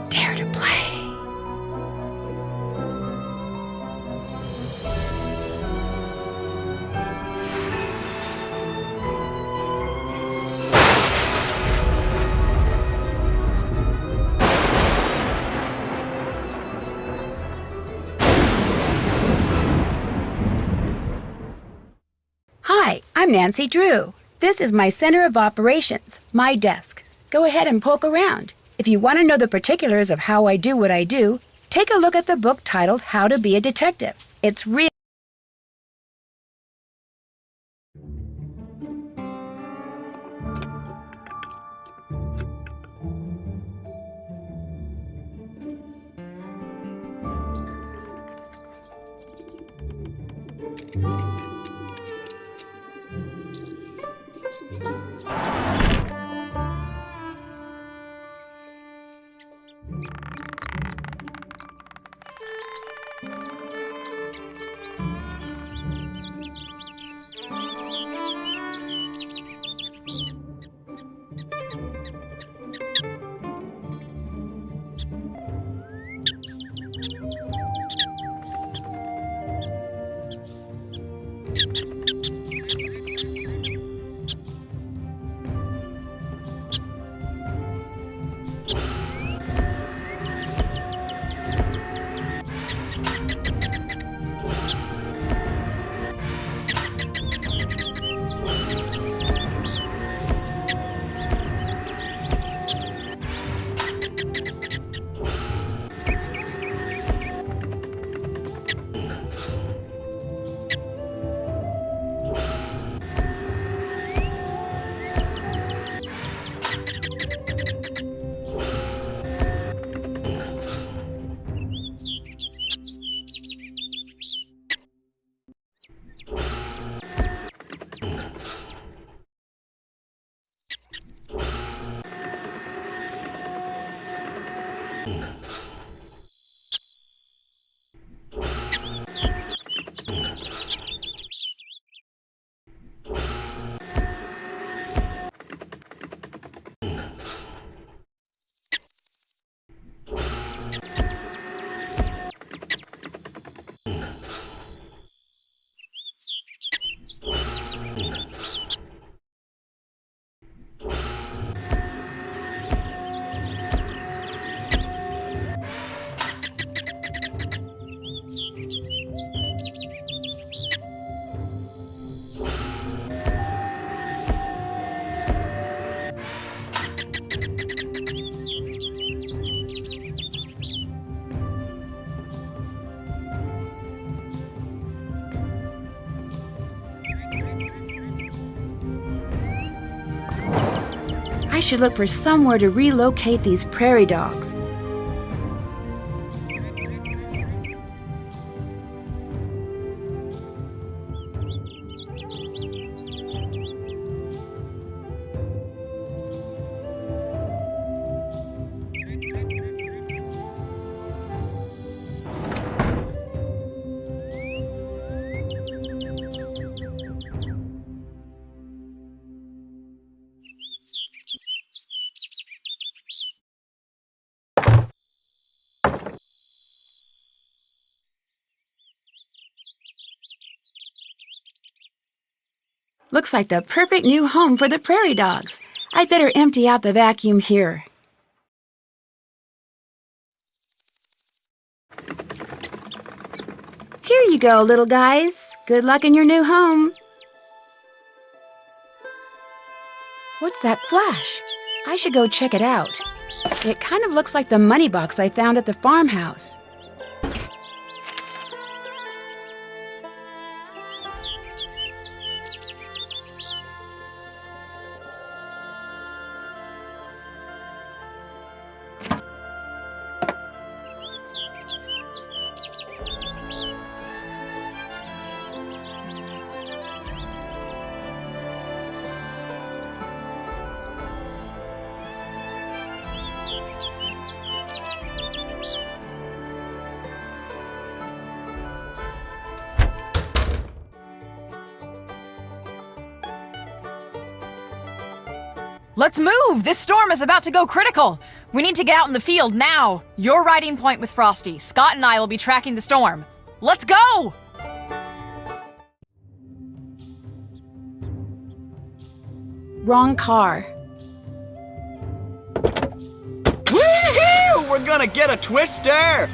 Dare to play. Hi, I'm Nancy Drew. This is my center of operations, my desk. Go ahead and poke around. If you want to know the particulars of how I do what I do, take a look at the book titled How to Be a Detective. It's real. I should look for somewhere to relocate these prairie dogs. Looks like the perfect new home for the prairie dogs. I'd better empty out the vacuum here. Here you go, little guys. Good luck in your new home. What's that flash? I should go check it out. It kind of looks like the money box I found at the farmhouse. Let's move! This storm is about to go critical! We need to get out in the field now! You're riding point with Frosty. Scott and I will be tracking the storm. Let's go! Wrong car. Woohoo! We're gonna get a twister!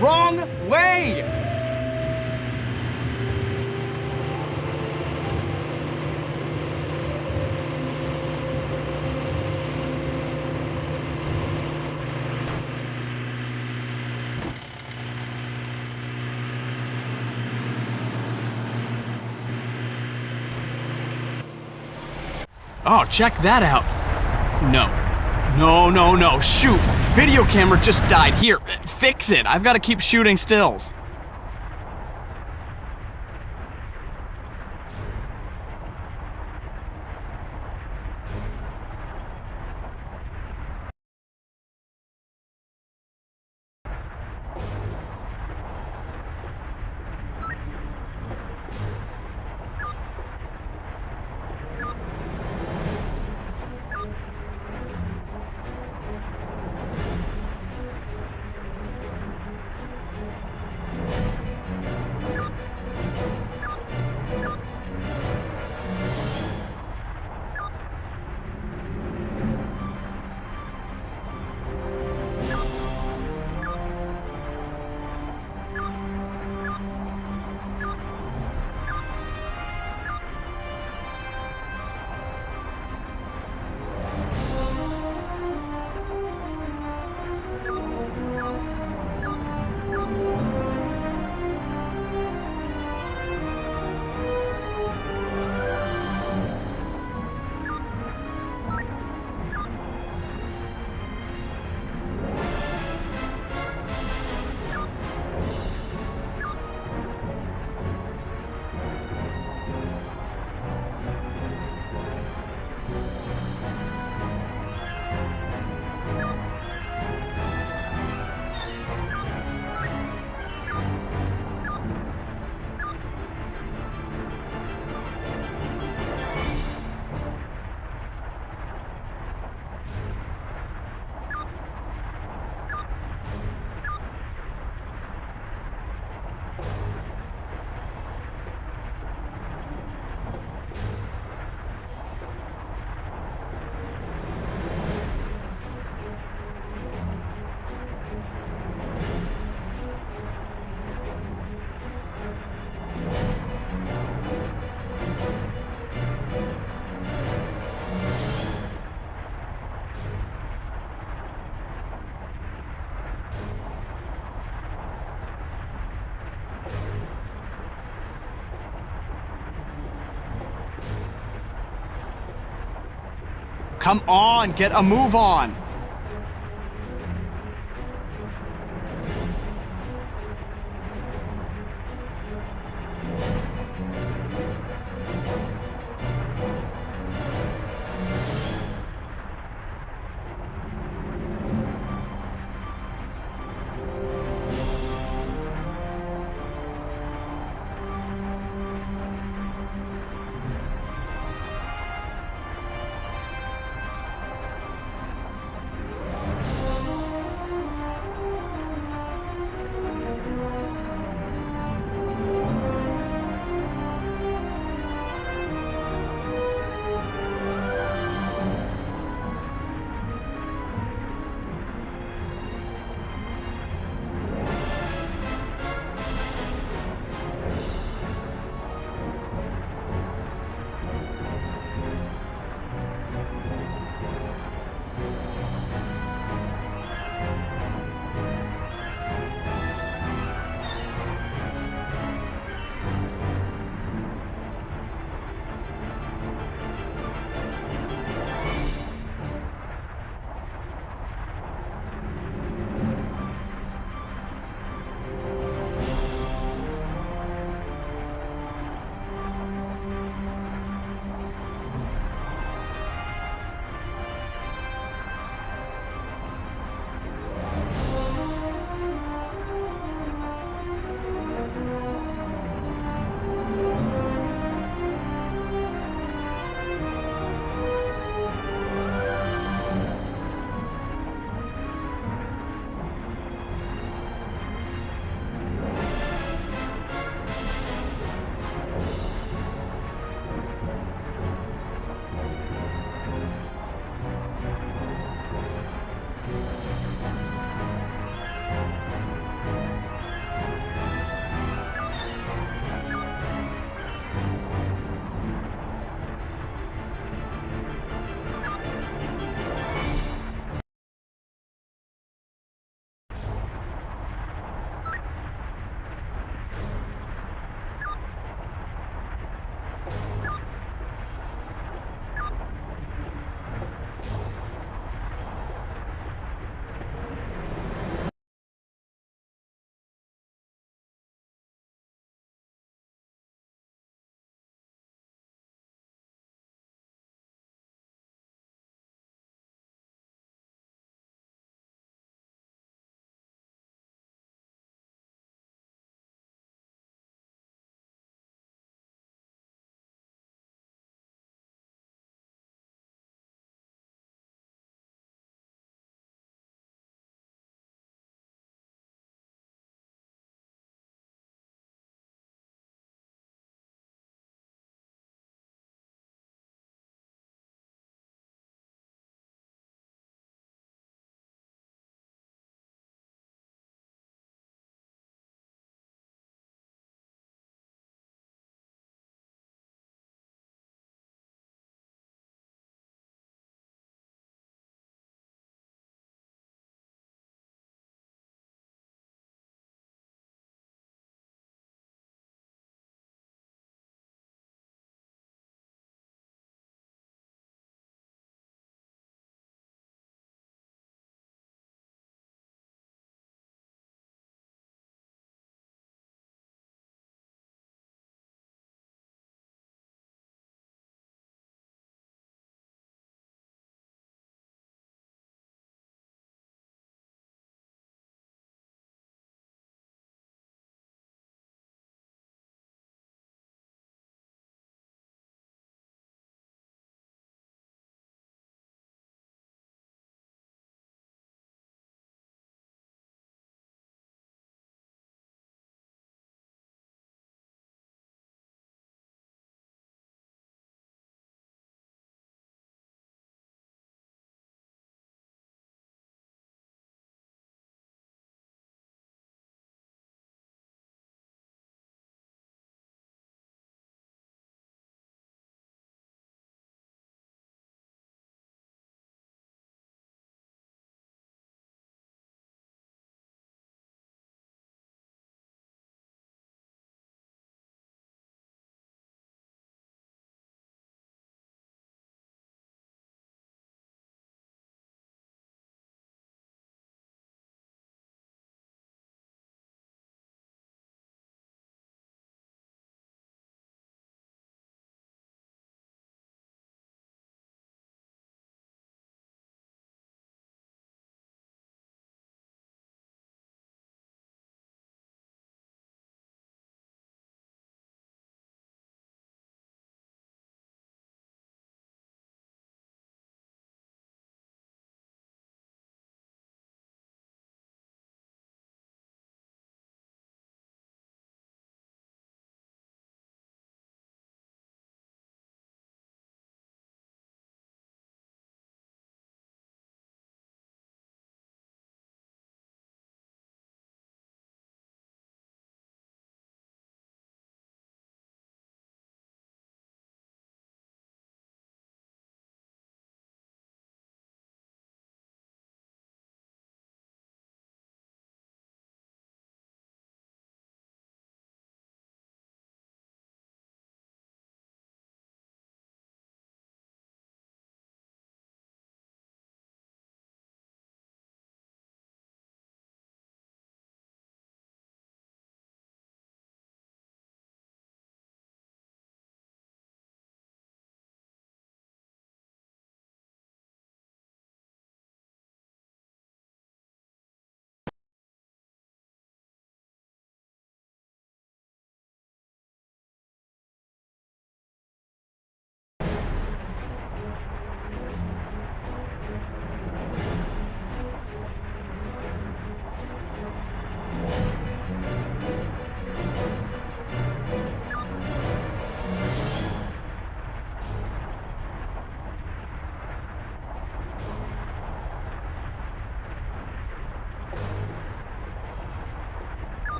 Wrong way! Oh, check that out. No. No, shoot! Video camera just died. Here, fix it. I've got to keep shooting stills. Come on, get a move on.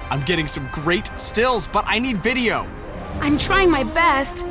I'm getting some great stills, but I need video. I'm trying my best.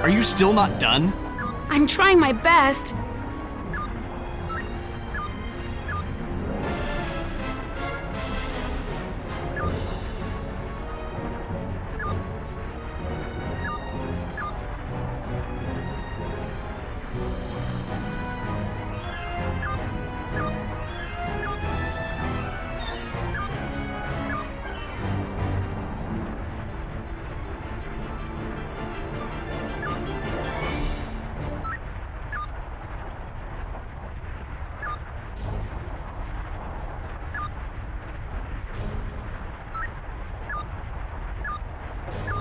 Are you still not done? I'm trying my best.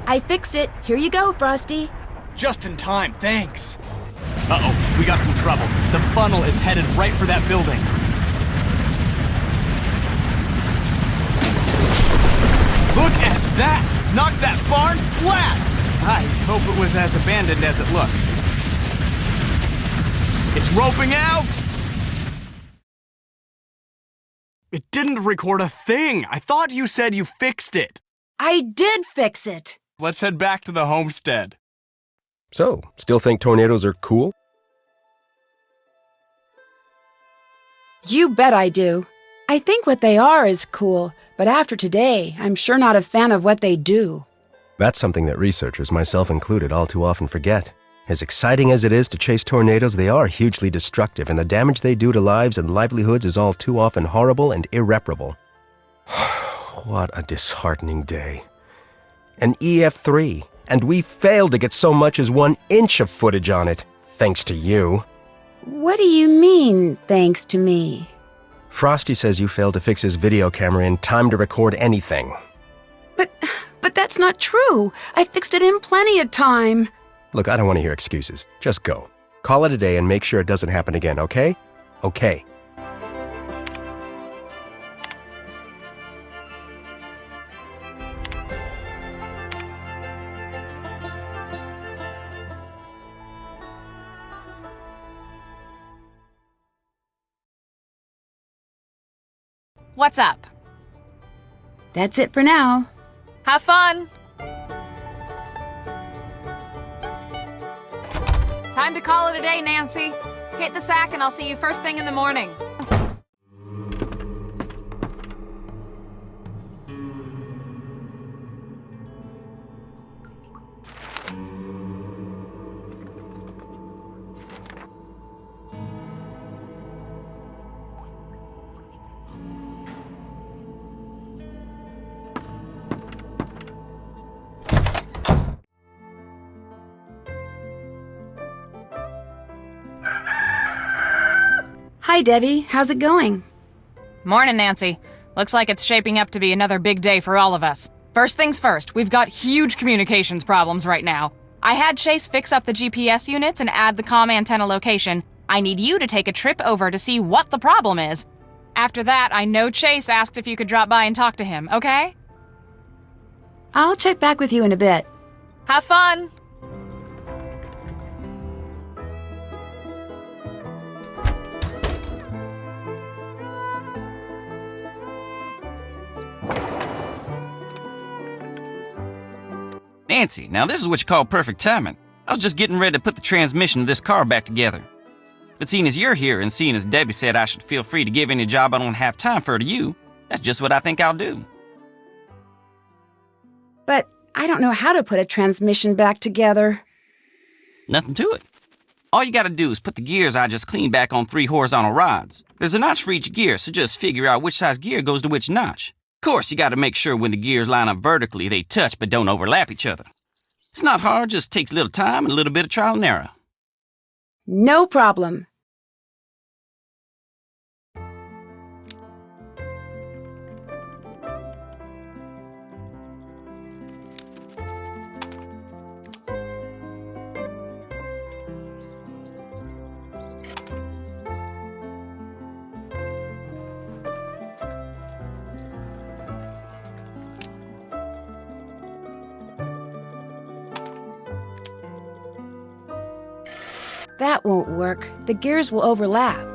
I fixed it. Here you go, Frosty. Just in time, thanks. Uh-oh, we got some trouble. The funnel is headed right for that building. Look at that! Knocked that barn flat! I hope it was as abandoned as it looked. It's roping out! It didn't record a thing! I thought you said you fixed it! I did fix it. Let's head back to the homestead. So, still think tornadoes are cool? You bet I do. I think what they are is cool, but after today, I'm sure not a fan of what they do. That's something that researchers, myself included, all too often forget. As exciting as it is to chase tornadoes, they are hugely destructive, and the damage they do to lives and livelihoods is all too often horrible and irreparable. What a disheartening day. An EF3, and we failed to get so much as 1 inch of footage on it, thanks to you. What do you mean, thanks to me? Frosty says you failed to fix his video camera in time to record anything. But that's not true. I fixed it in plenty of time. Look, I don't want to hear excuses. Just go. Call it a day and make sure it doesn't happen again, okay? Okay. What's up? That's it for now. Have fun! Time to call it a day, Nancy. Hit the sack and I'll see you first thing in the morning. Hi, Debbie. How's it going? Morning, Nancy. Looks like it's shaping up to be another big day for all of us. First things first, we've got huge communications problems right now. I had Chase fix up the GPS units and add the comm antenna location. I need you to take a trip over to see what the problem is. After that, I know Chase asked if you could drop by and talk to him, okay? I'll check back with you in a bit. Have fun! Nancy, now this is what you call perfect timing. I was just getting ready to put the transmission of this car back together. But seeing as you're here and seeing as Debbie said I should feel free to give any job I don't have time for to you, that's just what I think I'll do. But I don't know how to put a transmission back together. Nothing to it. All you gotta do is put the gears I just cleaned back on 3 horizontal rods. There's a notch for each gear, so just figure out which size gear goes to which notch. Of course, you gotta make sure when the gears line up vertically, they touch but don't overlap each other. It's not hard, just takes a little time and a little bit of trial and error. No problem. That won't work. The gears will overlap.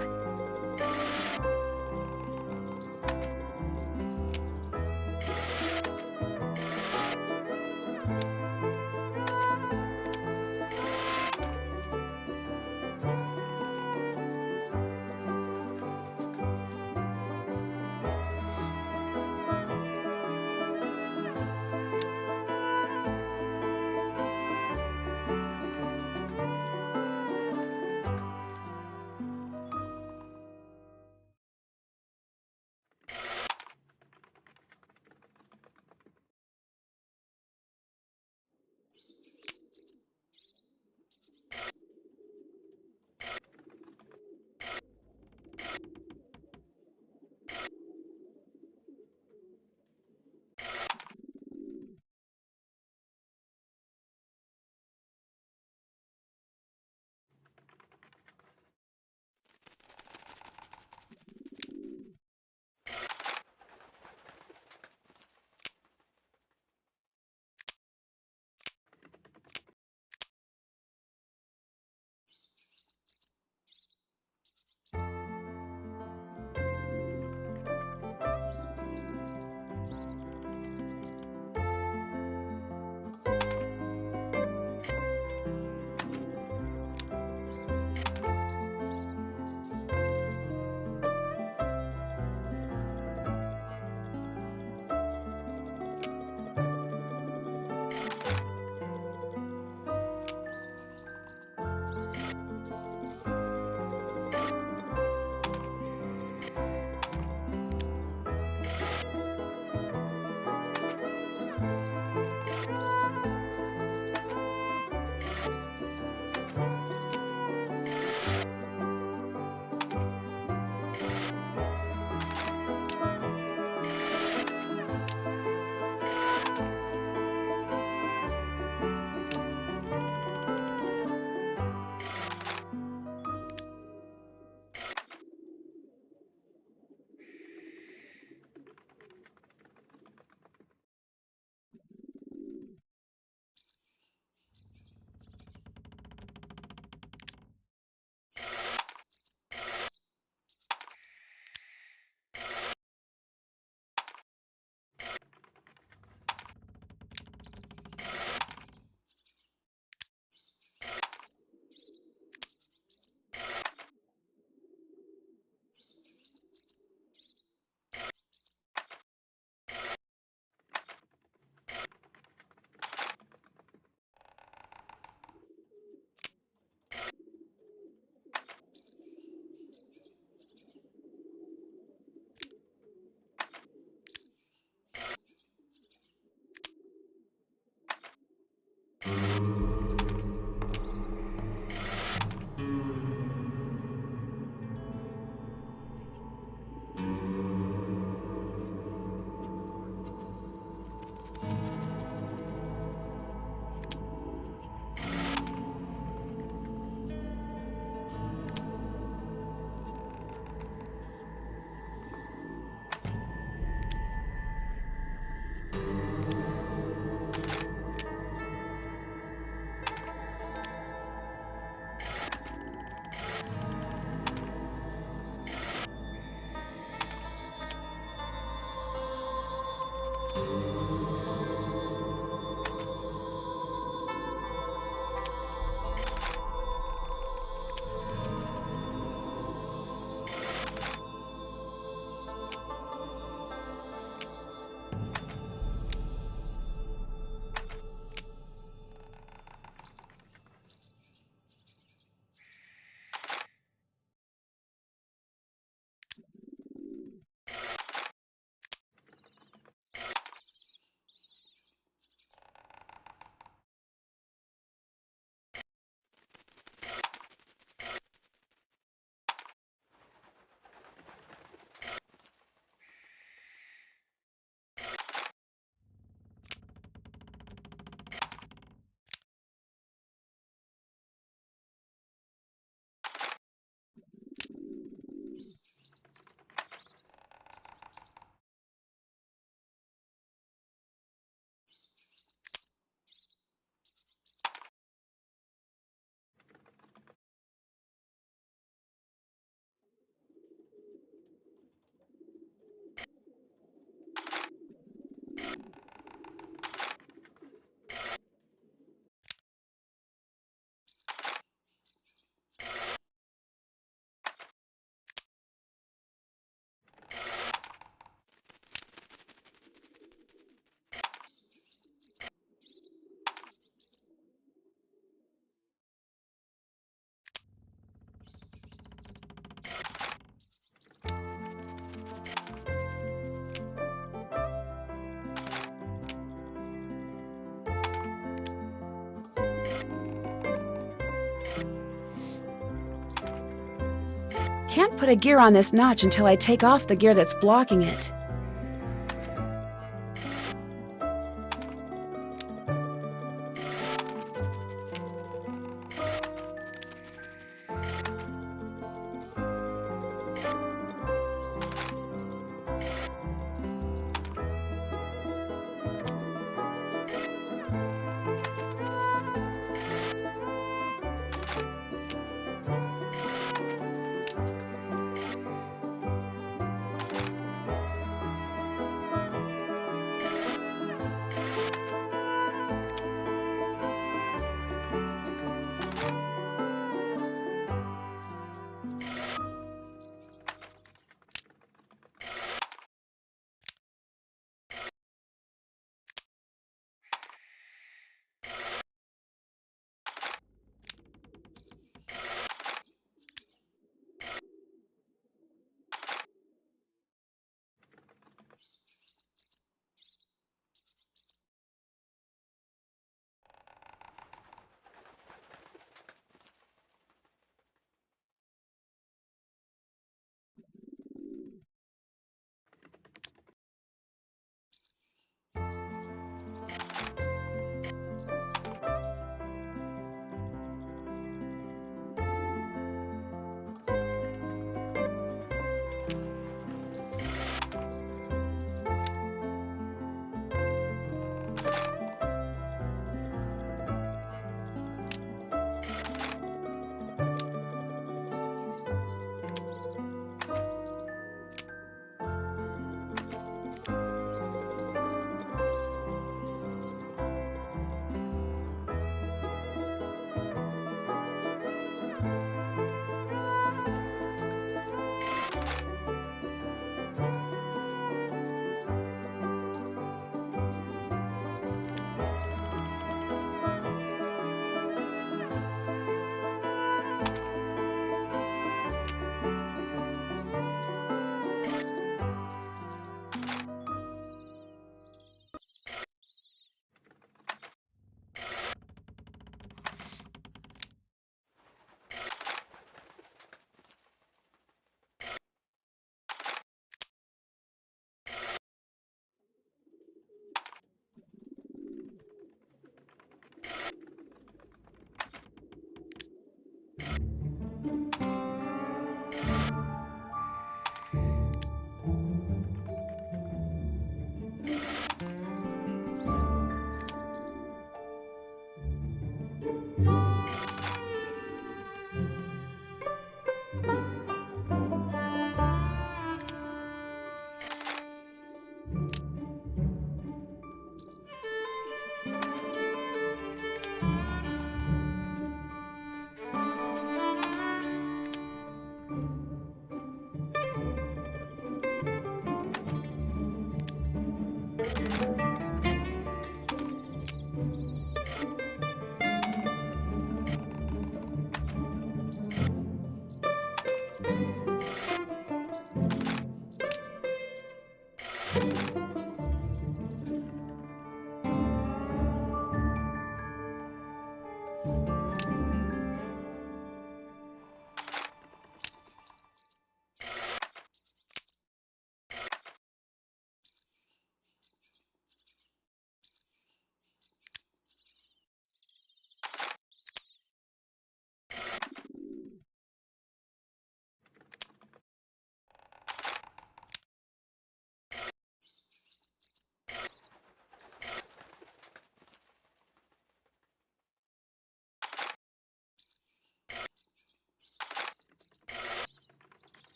can't put a gear on this notch until I take off the gear that's blocking it.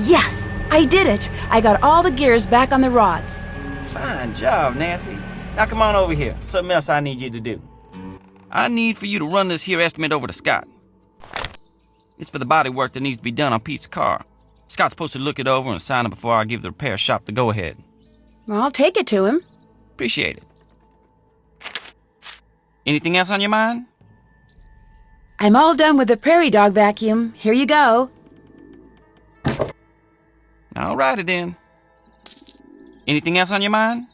Yes! I did it! I got all the gears back on the rods. Fine job, Nancy. Now come on over here. Something else I need you to do. I need for you to run this here estimate over to Scott. It's for the body work that needs to be done on Pete's car. Scott's supposed to look it over and sign it before I give the repair shop the go-ahead. Well, I'll take it to him. Appreciate it. Anything else on your mind? I'm all done with the prairie dog vacuum. Here you go. Alrighty then. Anything else on your mind?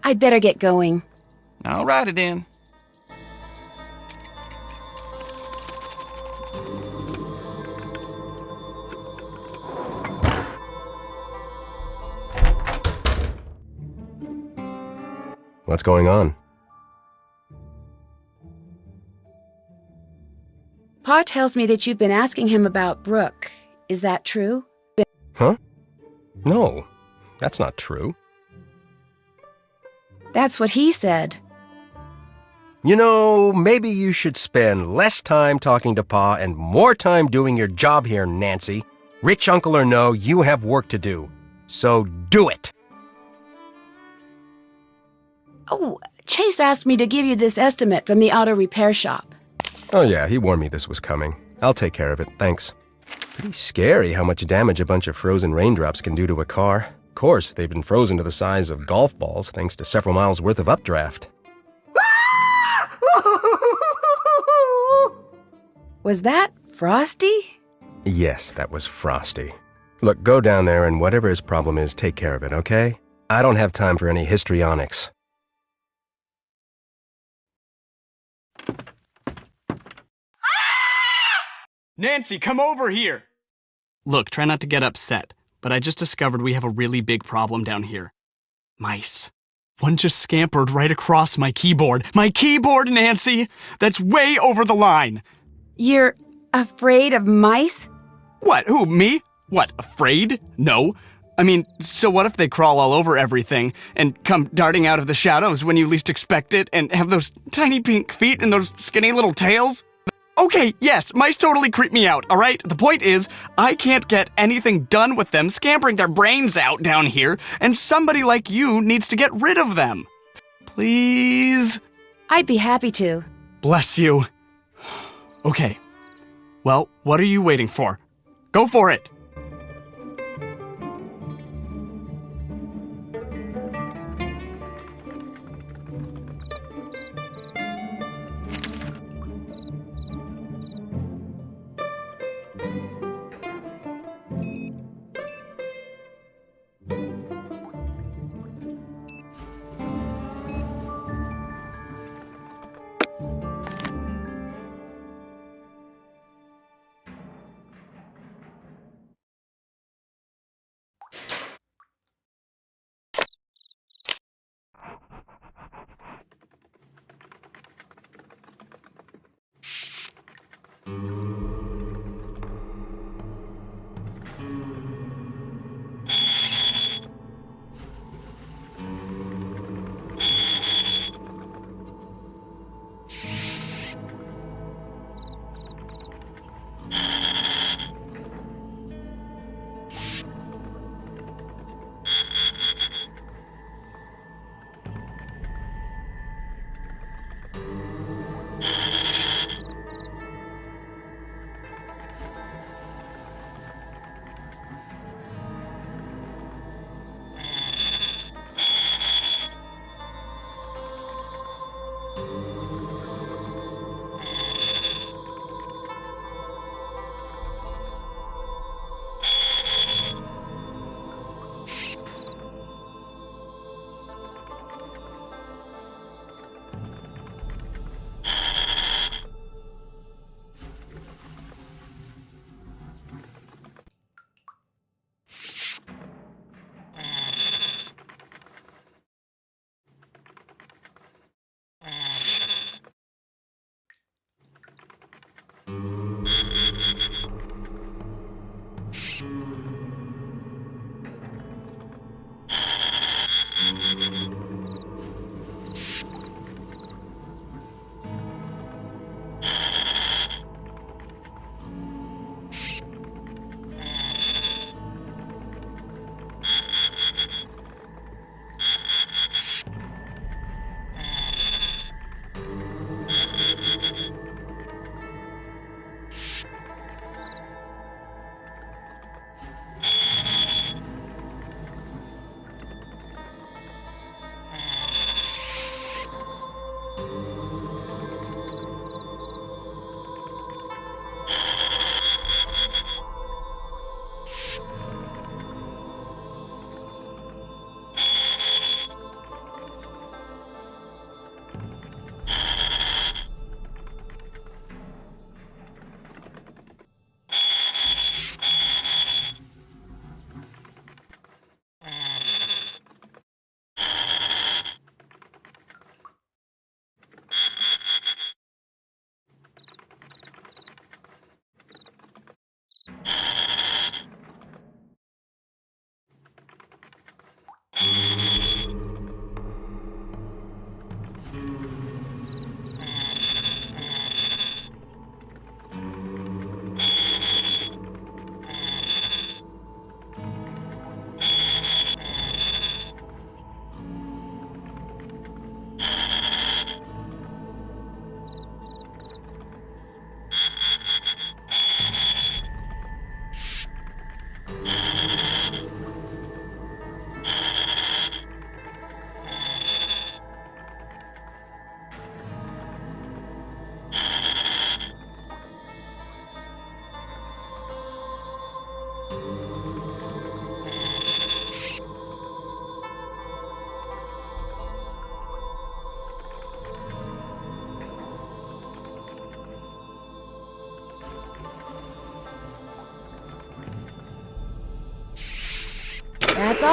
I'd better get going. Alrighty then. What's going on? Pa tells me that you've been asking him about Brooke. Is that true? Huh? No, that's not true. That's what he said. You know, maybe you should spend less time talking to Pa and more time doing your job here, Nancy. Rich uncle or no, you have work to do. So do it! Oh, Chase asked me to give you this estimate from the auto repair shop. Oh yeah, he warned me this was coming. I'll take care of it, thanks. Pretty scary how much damage a bunch of frozen raindrops can do to a car. Of course, they've been frozen to the size of golf balls thanks to several miles worth of updraft. Was that Frosty? Yes, that was Frosty. Look, go down there and whatever his problem is, take care of it, okay? I don't have time for any histrionics. Nancy, come over here! Look, try not to get upset, but I just discovered we have a really big problem down here. Mice. One just scampered right across my keyboard. My keyboard, Nancy! That's way over the line! You're afraid of mice? What, who, me? What, afraid? No. I mean, so what if they crawl all over everything and come darting out of the shadows when you least expect it and have those tiny pink feet and those skinny little tails? Okay, yes, mice totally creep me out, alright? The point is, I can't get anything done with them scampering their brains out down here, and somebody like you needs to get rid of them. Please? I'd be happy to. Bless you. Okay. Well, what are you waiting for? Go for it!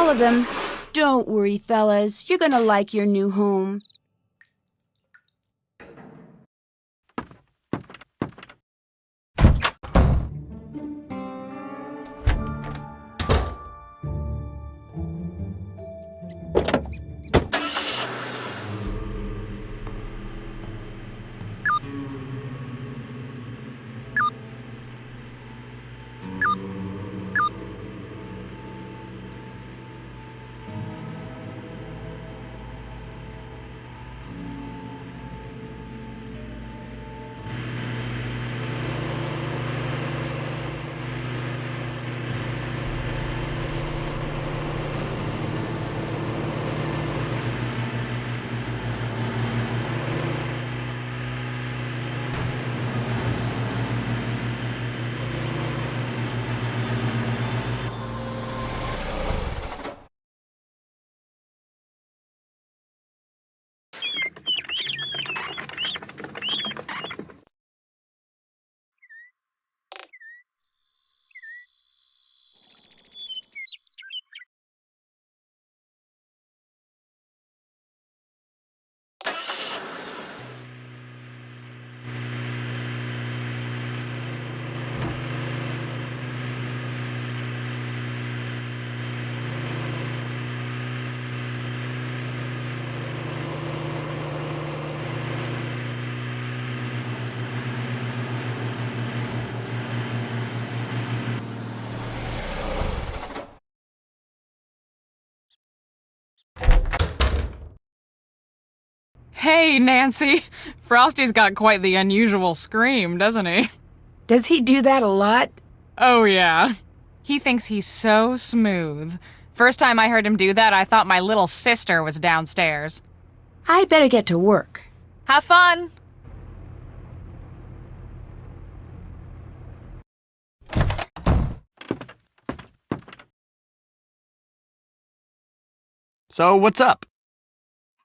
all of them. Don't worry, fellas. You're gonna like your new home. Hey, Nancy. Frosty's got quite the unusual scream, doesn't he? Does he do that a lot? Oh, yeah. He thinks he's so smooth. First time I heard him do that, I thought my little sister was downstairs. I'd better get to work. Have fun! So, what's up?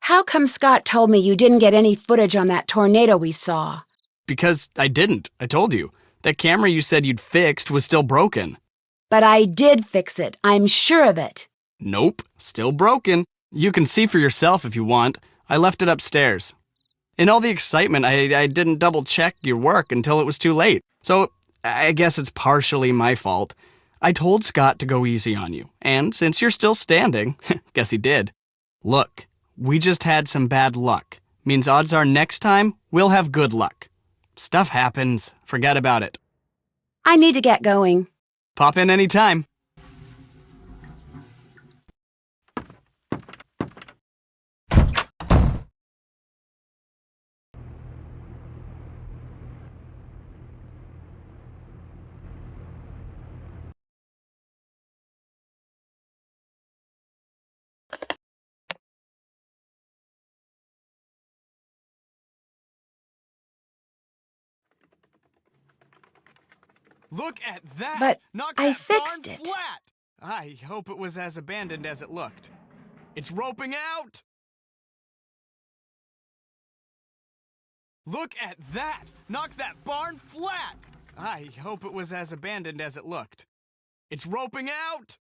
How come Scott told me you didn't get any footage on that tornado we saw? Because I didn't. I told you. That camera you said you'd fixed was still broken. But I did fix it. I'm sure of it. Nope, still broken. You can see for yourself if you want. I left it upstairs. In all the excitement, I didn't double-check your work until it was too late. So, I guess it's partially my fault. I told Scott to go easy on you, and since you're still standing, guess he did. Look, we just had some bad luck. Means odds are next time, we'll have good luck. Stuff happens. Forget about it. I need to get going. Pop in anytime. Look at that! But Knock I that fixed barn it. flat! I hope it was as abandoned as it looked. It's roping out! Look at that! Knock that barn flat! I hope it was as abandoned as it looked. It's roping out!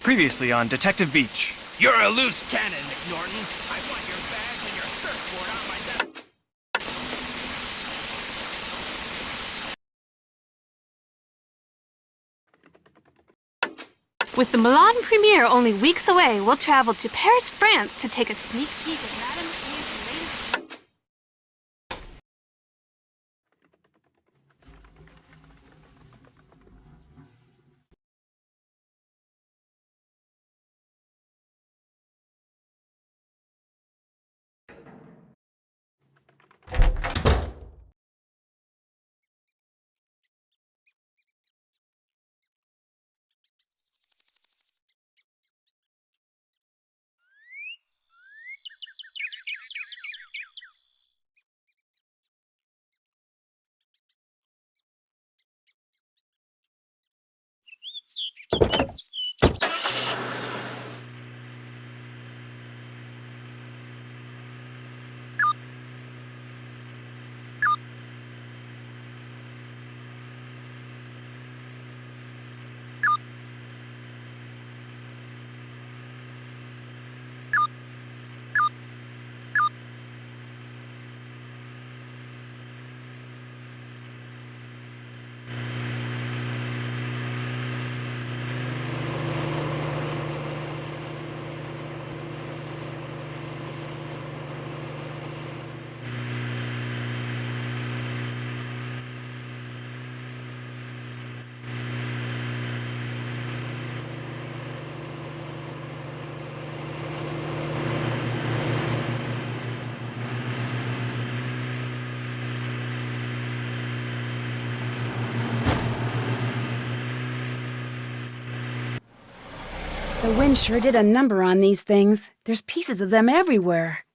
Previously on Detective Beach. You're a loose cannon, McNorton. I want your badge and your surfboard on my desk. With the Milan premiere only weeks away, we'll travel to Paris, France to take a sneak peek at Madame A's latest... The wind sure did a number on these things. There's pieces of them everywhere.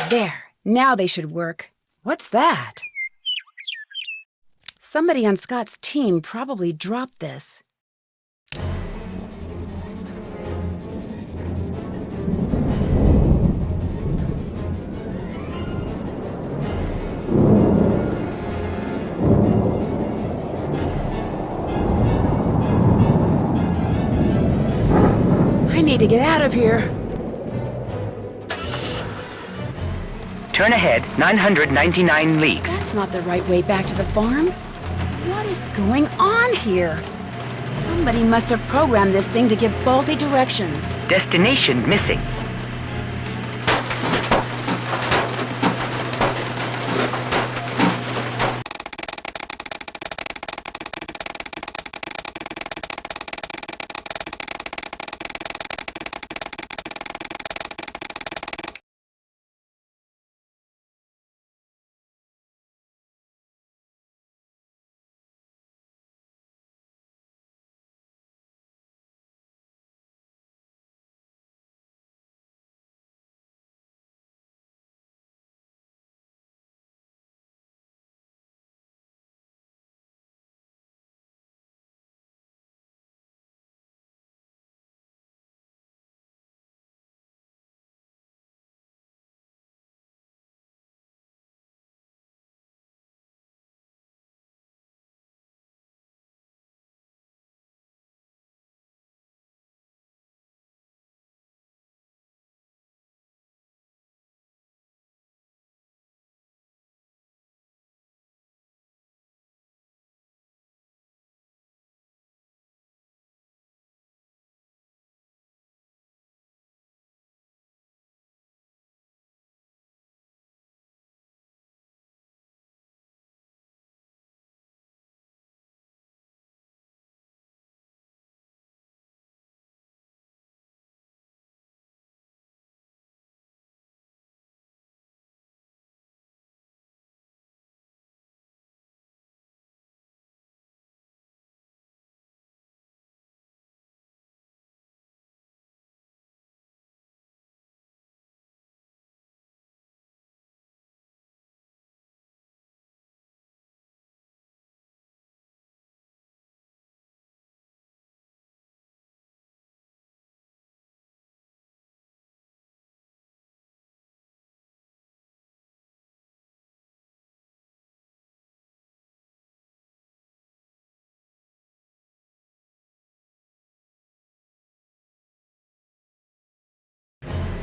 There, now they should work. What's that? Somebody on Scott's team probably dropped this. I need to get out of here. Turn ahead 999 leagues. That's not the right way back to the farm. What is going on here? Somebody must have programmed this thing to give faulty directions. Destination missing.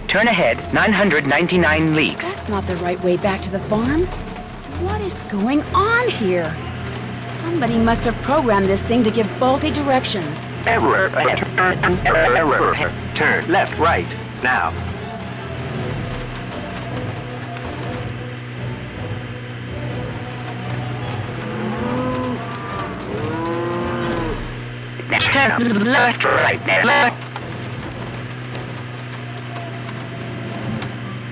Turn ahead 999 leagues. That's not the right way back to the farm. What is going on here? Somebody must have programmed this thing to give faulty directions. Error. Error. Turn left, right, now. Left, right, left.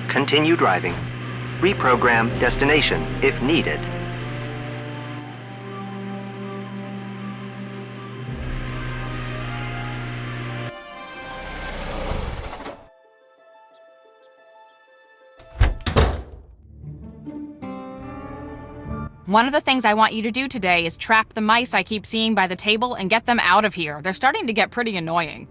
Continue driving. Reprogram destination if needed. One of the things I want you to do today is trap the mice I keep seeing by the table and get them out of here. They're starting to get pretty annoying.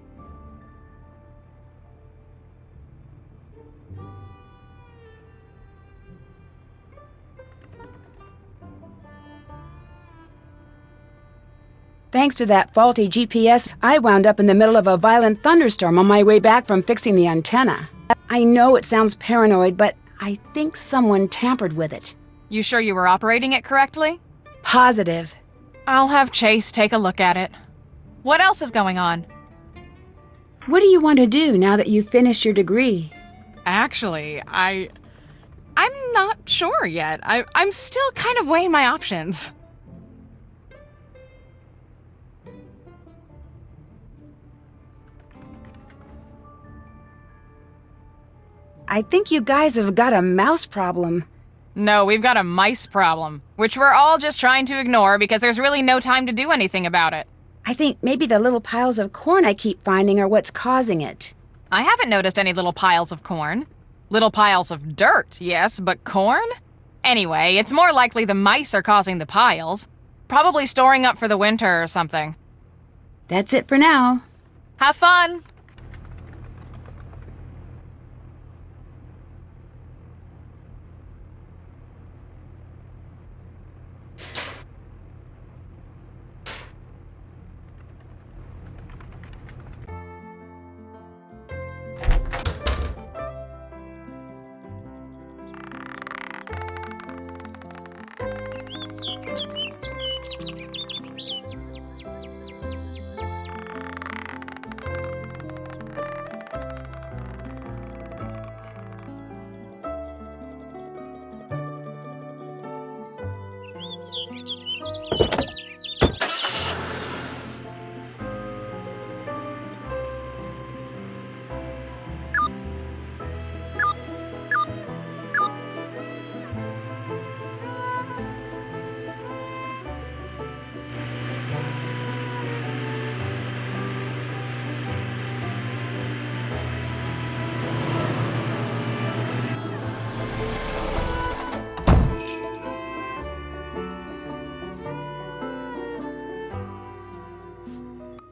Thanks to that faulty GPS, I wound up in the middle of a violent thunderstorm on my way back from fixing the antenna. I know it sounds paranoid, but I think someone tampered with it. You sure you were operating it correctly? Positive. I'll have Chase take a look at it. What else is going on? What do you want to do now that you've finished your degree? Actually, I'm not sure yet. I'm still kind of weighing my options. I think you guys have got a mouse problem. No, we've got a mice problem, which we're all just trying to ignore because there's really no time to do anything about it. I think maybe the little piles of corn I keep finding are what's causing it. I haven't noticed any little piles of corn. Little piles of dirt, yes, but corn? Anyway, it's more likely the mice are causing the piles. Probably storing up for the winter or something. That's it for now. Have fun!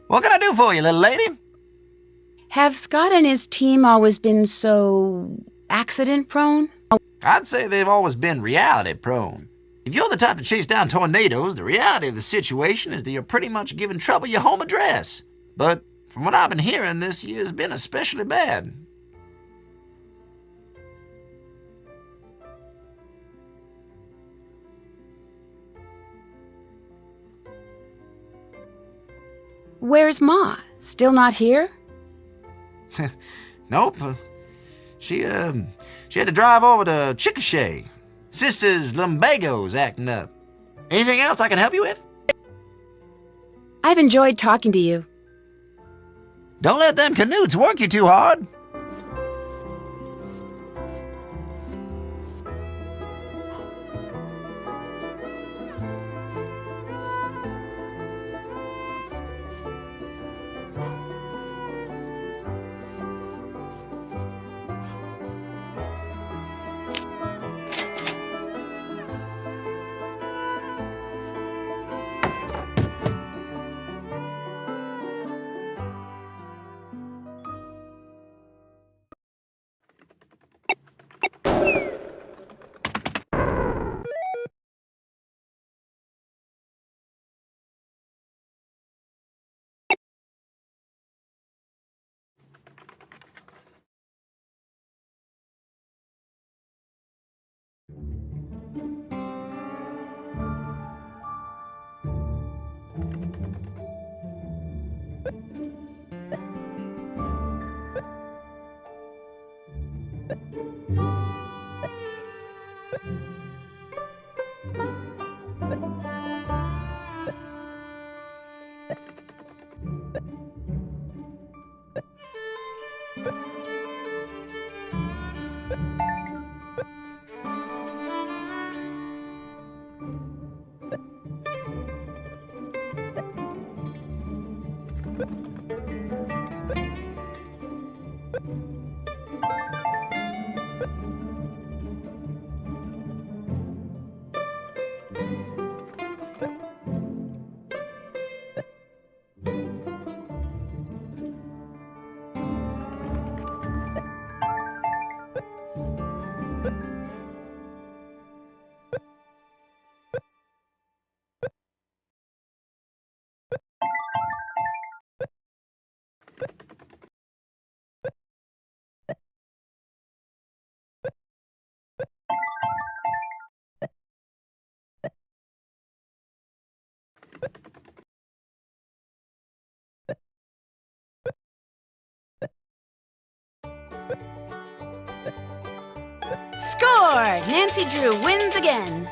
What can I do for you, little lady? Have Scott and his team always been so accident-prone? I'd say they've always been reality-prone. If you're the type to chase down tornadoes, the reality of the situation is that you're pretty much giving trouble your home address. But from what I've been hearing, this year's been especially bad. Where's Ma? Still not here? Nope. She had to drive over to Chickasha. Sister's lumbago's acting up. Anything else I can help you with? I've enjoyed talking to you. Don't let them canutes work you too hard. Score! Nancy Drew wins again.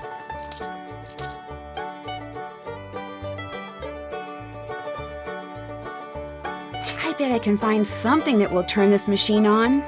I bet I can find something that will turn this machine on.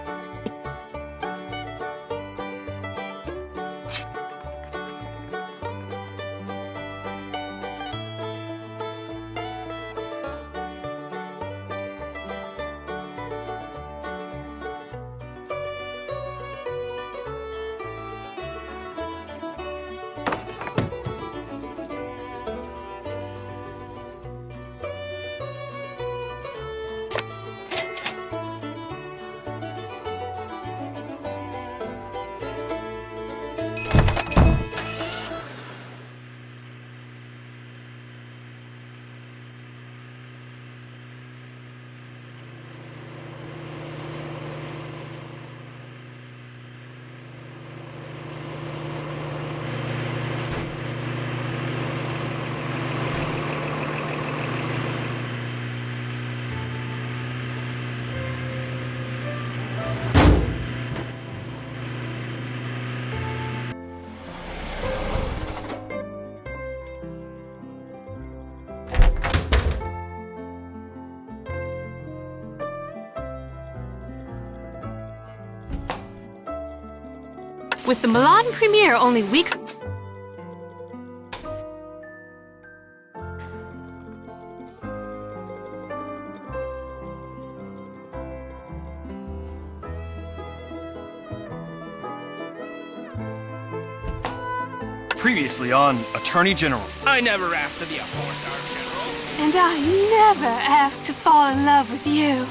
With the Milan premiere only weeks... Previously on Attorney General. I never asked to be a four-star general. And I never asked to fall in love with you.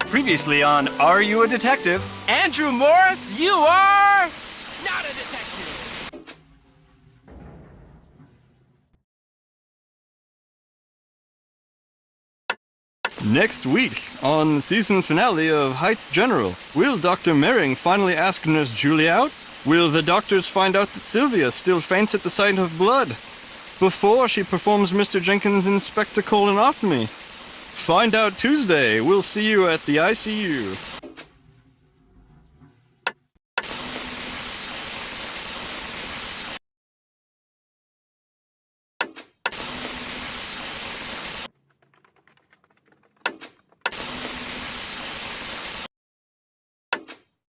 Previously on Are You a Detective? Andrew Morris, you are not a detective. Next week, on the season finale of Heights General, will Dr. Mering finally ask Nurse Julie out? Will the doctors find out that Sylvia still faints at the sight of blood before she performs Mr. Jenkins' inspector colonotomy? Find out Tuesday. We'll see you at the ICU.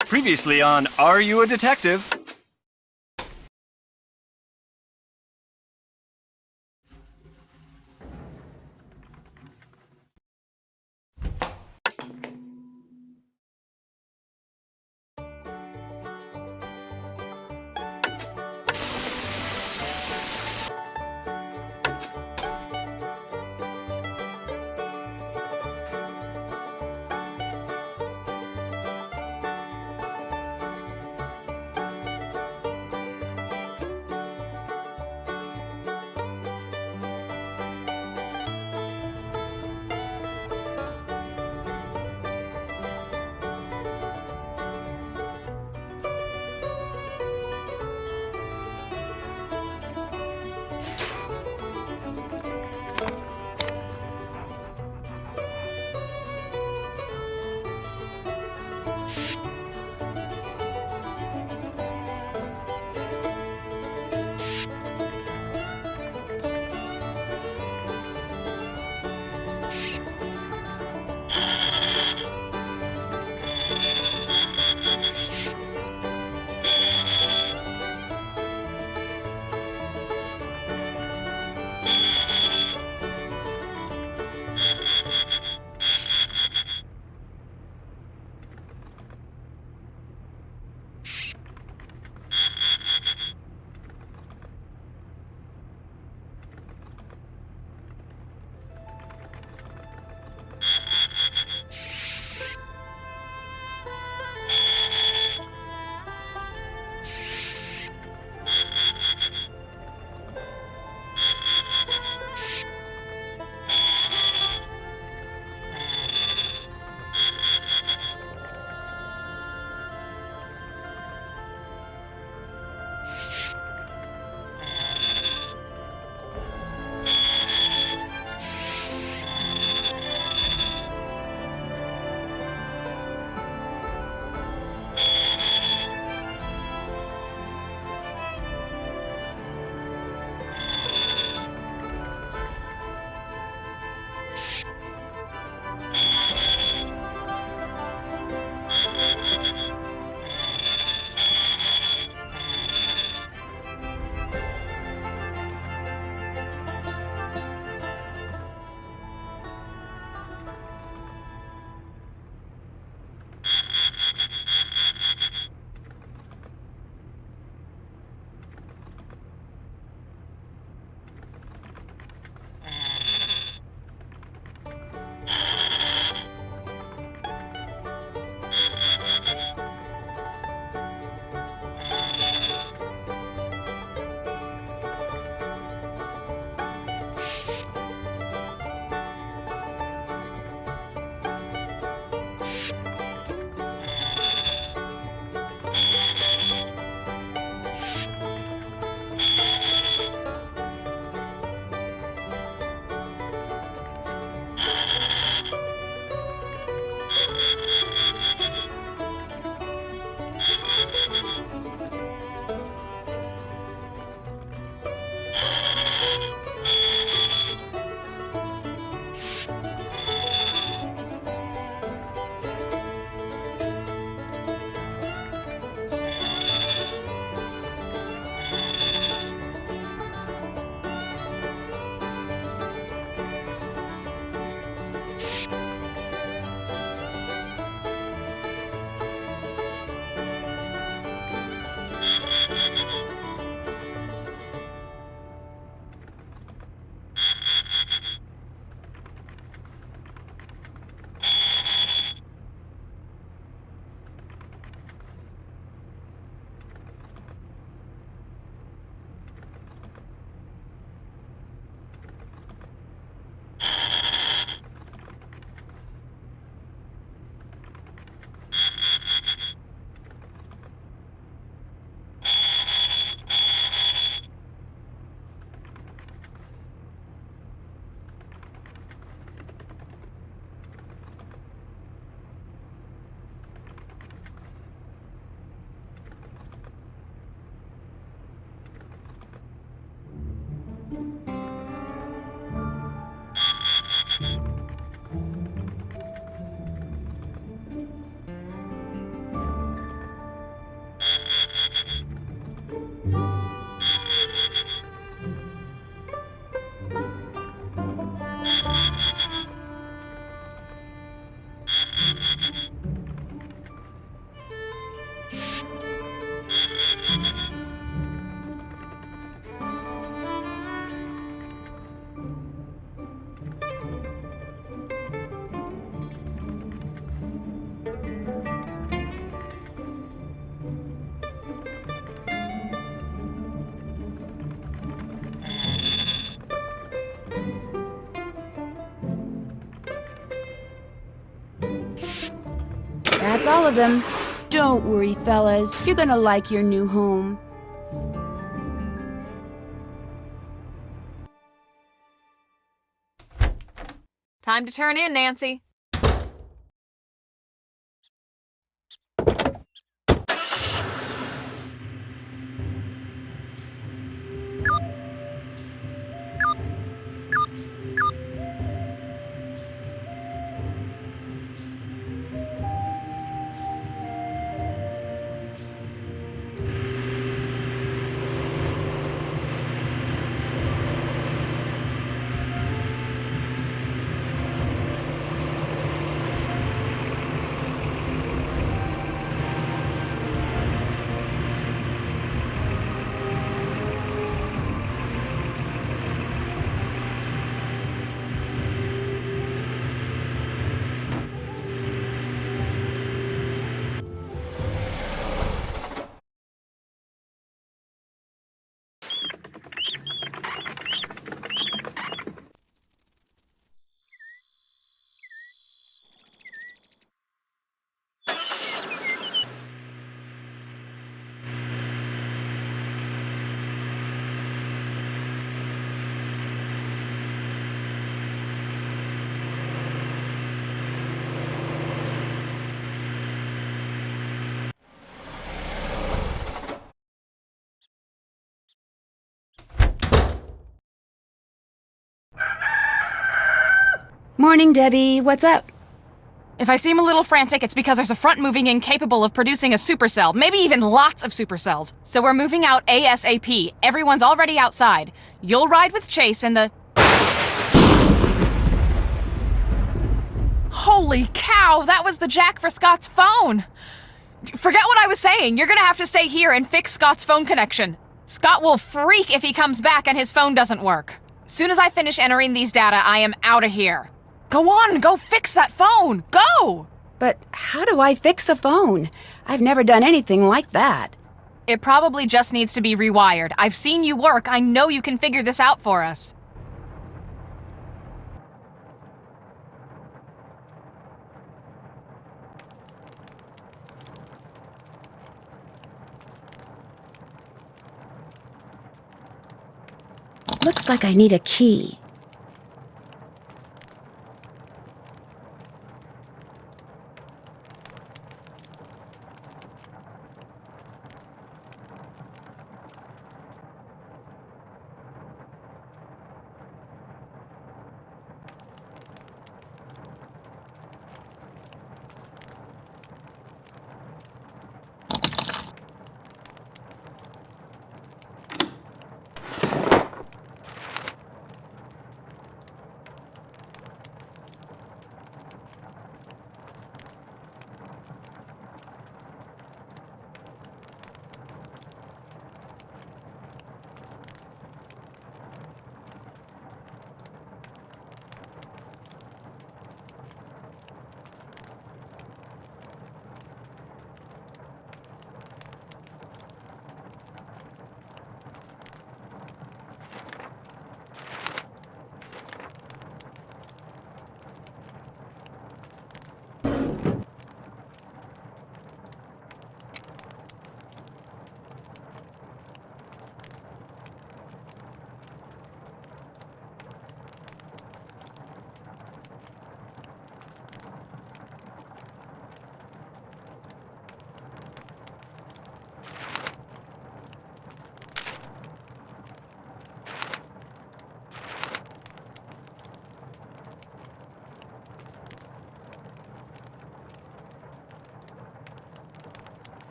Previously on Are You a Detective? That's all of them. Don't worry, fellas. You're gonna like your new home. Time to turn in, Nancy. Morning, Debbie. What's up? If I seem a little frantic, it's because there's a front moving in capable of producing a supercell, maybe even lots of supercells. So we're moving out ASAP. Everyone's already outside. You'll ride with Chase in the... Holy cow, that was the jack for Scott's phone! Forget what I was saying. You're gonna have to stay here and fix Scott's phone connection. Scott will freak if he comes back and his phone doesn't work. Soon as I finish entering these data, I am out of here. Go on, go fix that phone! Go! But how do I fix a phone? I've never done anything like that. It probably just needs to be rewired. I've seen you work. I know you can figure this out for us. Looks like I need a key.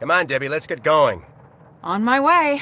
Come on, Debbie, let's get going. On my way.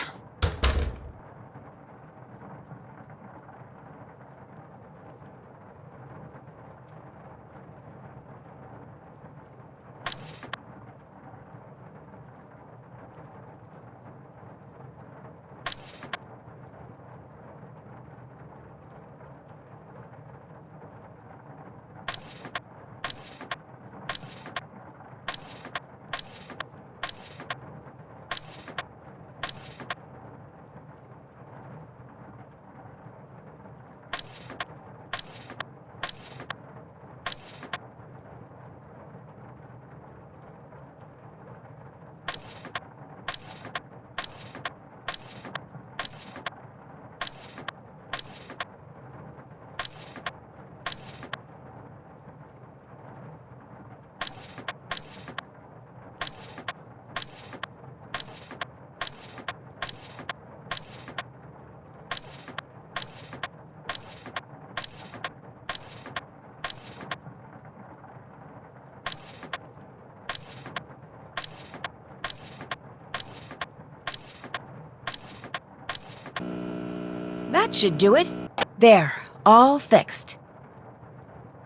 That should do it. There, all fixed.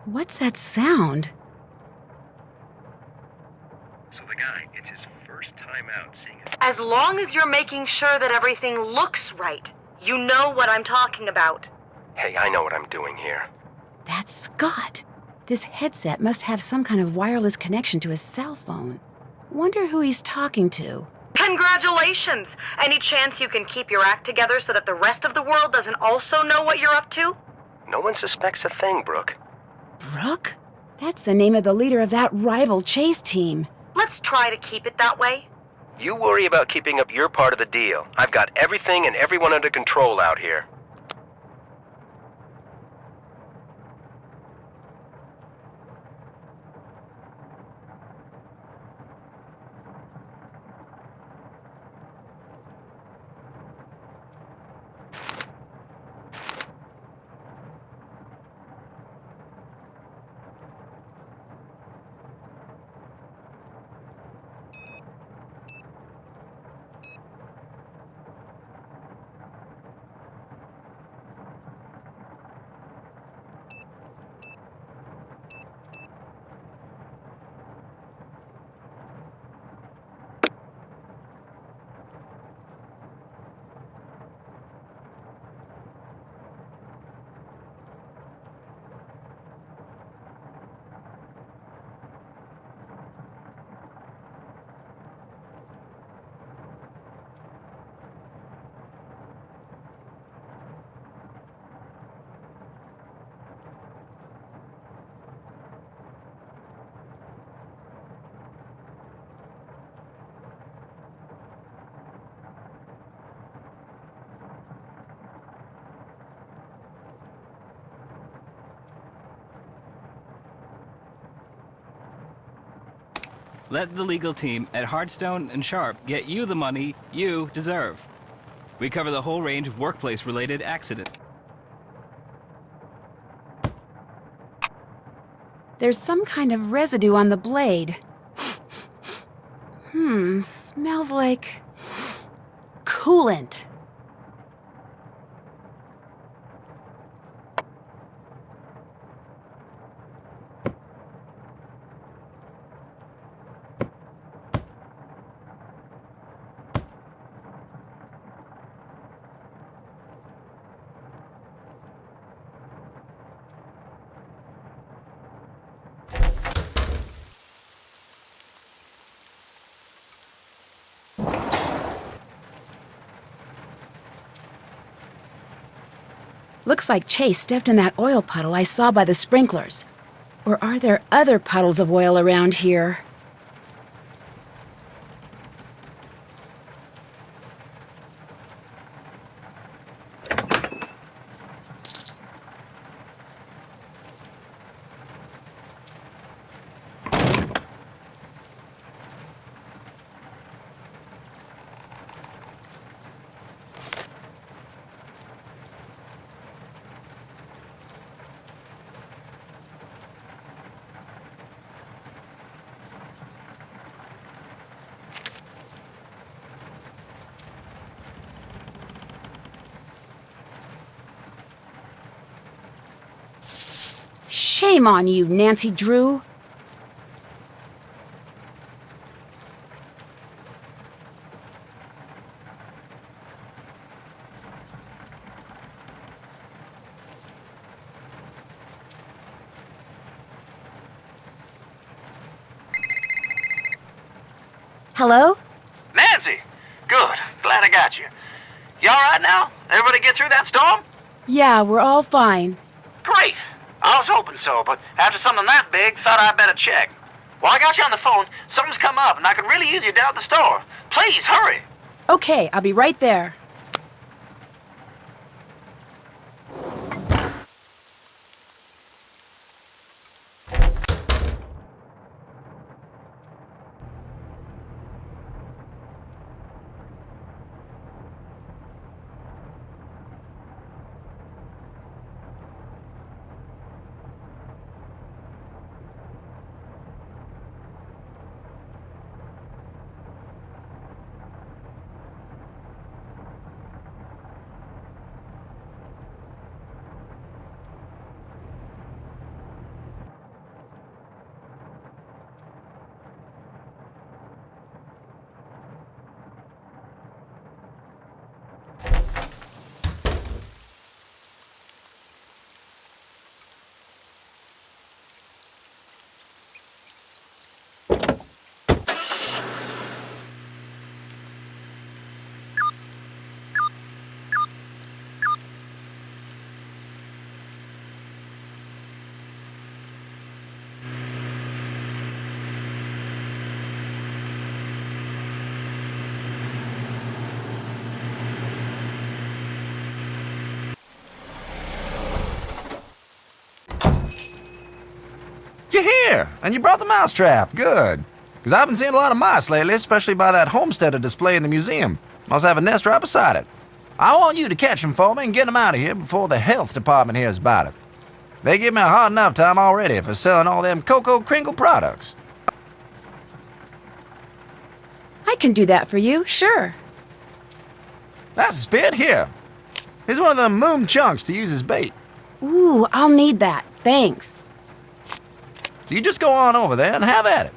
What's that sound? So the guy, it's his first time out seeing it. As long as you're making sure that everything looks right, you know what I'm talking about. Hey, I know what I'm doing here. That's Scott. This headset must have some kind of wireless connection to his cell phone. Wonder who he's talking to. Congratulations! Any chance you can keep your act together so that the rest of the world doesn't also know what you're up to? No one suspects a thing, Brooke. Brooke? That's the name of the leader of that rival chase team. Let's try to keep it that way. You worry about keeping up your part of the deal. I've got everything and everyone under control out here. Let the legal team at Hardstone and Sharp get you the money you deserve. We cover the whole range of workplace-related accident. There's some kind of residue on the blade. Smells like coolant. Looks like Chase stepped in that oil puddle I saw by the sprinklers. Or are there other puddles of oil around here? Shame on you, Nancy Drew. Hello? Nancy! Good. Glad I got you. You all right now? Everybody get through that storm? Yeah, we're all fine. Great. I was hoping so, but after something that big, thought I'd better check. While I got you on the phone, something's come up, and I could really use you down at the store. Please, hurry. Okay, I'll be right there. here, and you brought the mousetrap. Good. Because I've been seeing a lot of mice lately, especially by that homesteader display in the museum. Must have a nest right beside it. I want you to catch them for me and get them out of here before the health department hears about it. They give me a hard enough time already for selling all them Cocoa Kringle products. I can do that for you, sure. That's a spit. Here. Here's one of them moom chunks to use as bait. Ooh, I'll need that. Thanks. So you just go on over there and have at it.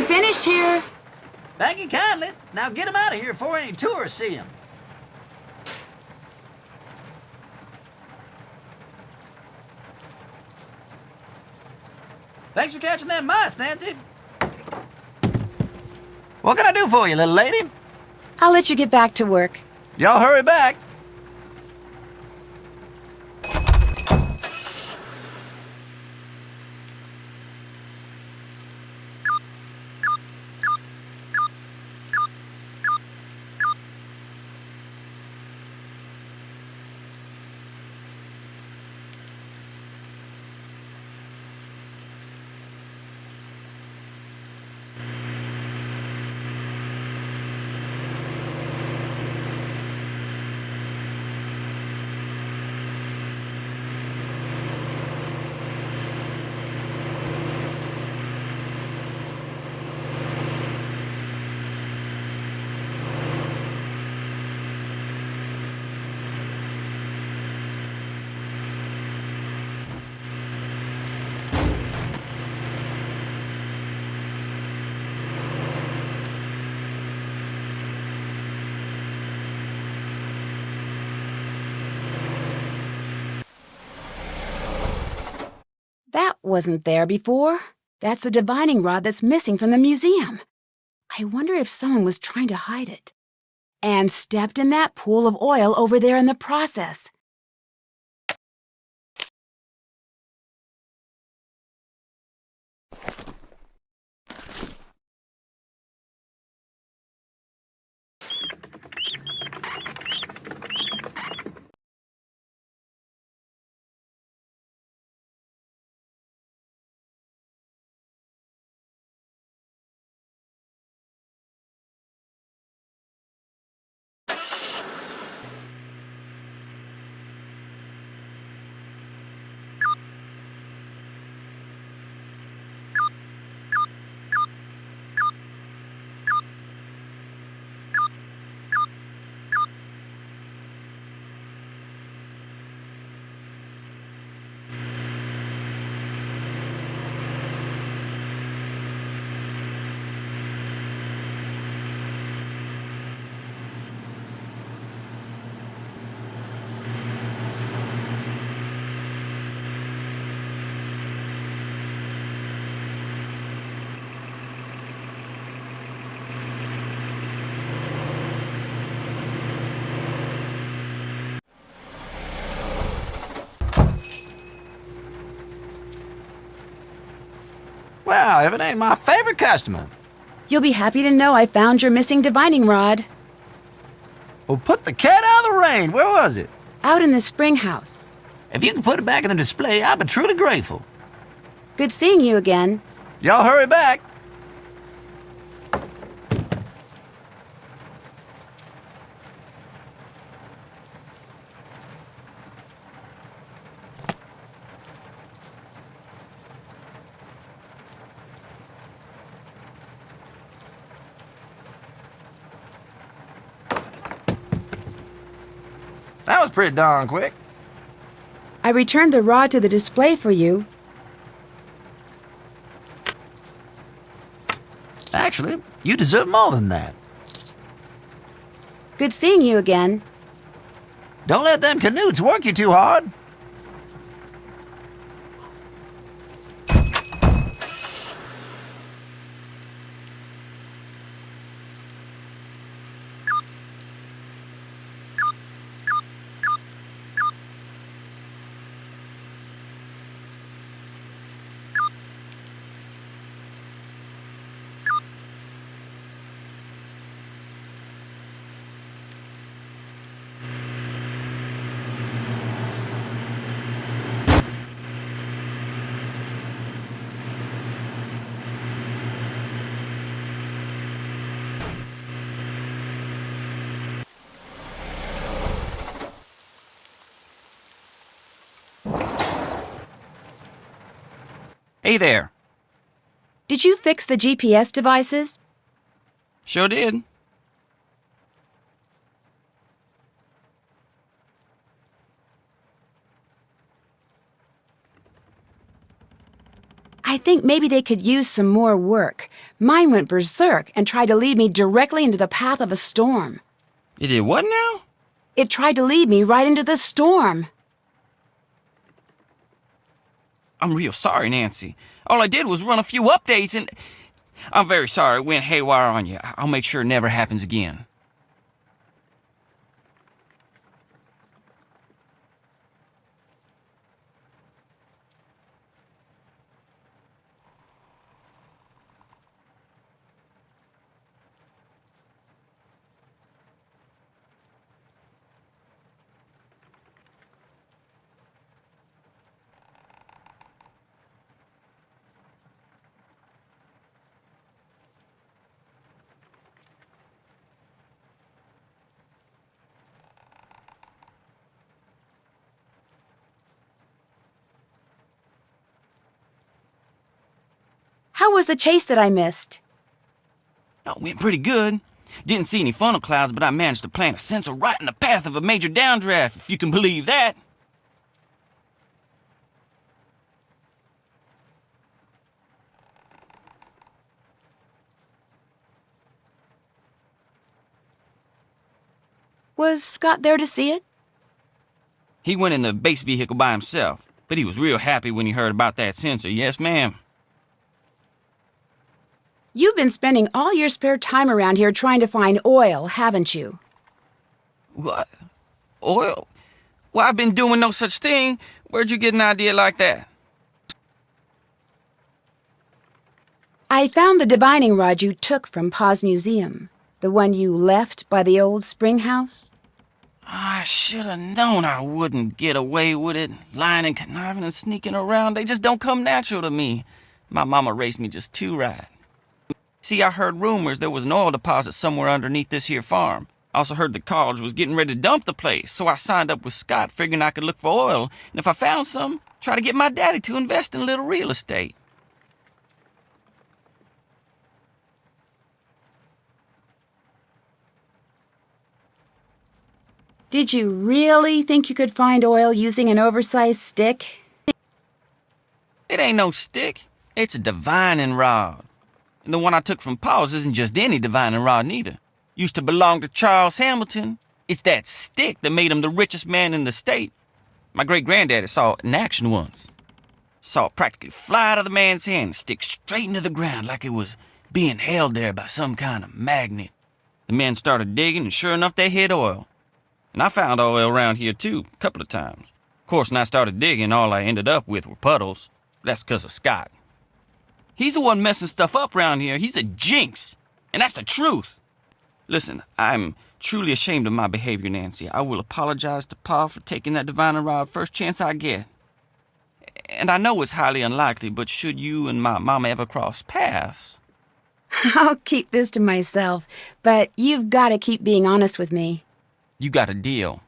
finished here. Thank you kindly. Now get him out of here before any tourists see him. Thanks for catching them mice, Nancy. What can I do for you, little lady? I'll let you get back to work. Y'all hurry back. That wasn't there before. That's the divining rod that's missing from the museum. I wonder if someone was trying to hide it. And stepped in that pool of oil over there in the process. Wow, if it ain't my favorite customer. You'll be happy to know I found your missing divining rod. Well, put the cat out of the rain. Where was it? Out in the spring house. If you can put it back in the display, I'll be truly grateful. Good seeing you again. Y'all hurry back. That was pretty darn quick. I returned the rod to the display for you. Actually, you deserve more than that. Good seeing you again. Don't let them canutes work you too hard. Hey there. Did you fix the GPS devices? Sure did. I think maybe they could use some more work. Mine went berserk and tried to lead me directly into the path of a storm. It did what now? It tried to lead me right into the storm. I'm real sorry, Nancy. All I did was run a few updates and... I'm very sorry it went haywire on you. I'll make sure it never happens again. How was the chase that I missed? Oh, it went pretty good. Didn't see any funnel clouds, but I managed to plant a sensor right in the path of a major downdraft, if you can believe that. Was Scott there to see it? He went in the base vehicle by himself, but he was real happy when he heard about that sensor. Yes, ma'am. You've been spending all your spare time around here trying to find oil, haven't you? What? Oil? Well, I've been doing no such thing. Where'd you get an idea like that? I found the divining rod you took from Pa's museum. The one you left by the old spring house. I should have known I wouldn't get away with it. Lying and conniving and sneaking around, they just don't come natural to me. My mama raised me just too right. See, I heard rumors there was an oil deposit somewhere underneath this here farm. I also heard the college was getting ready to dump the place, so I signed up with Scott figuring I could look for oil, and if I found some, try to get my daddy to invest in a little real estate. Did you really think you could find oil using an oversized stick? It ain't no stick. It's a divining rod. And the one I took from Paul's isn't just any divining rod neither. Used to belong to Charles Hamilton. It's that stick that made him the richest man in the state. My great-granddaddy saw it in action once. Saw it practically fly out of the man's hand and stick straight into the ground like it was being held there by some kind of magnet. The men started digging, and sure enough, they hit oil. And I found oil around here, too, a couple of times. Of course, when I started digging, all I ended up with were puddles. That's 'cause of Scott. He's the one messing stuff up around here. He's a jinx. And that's the truth. Listen, I'm truly ashamed of my behavior, Nancy. I will apologize to Pa for taking that divining rod first chance I get. And I know it's highly unlikely, but should you and my mama ever cross paths... I'll keep this to myself, but you've got to keep being honest with me. You got a deal.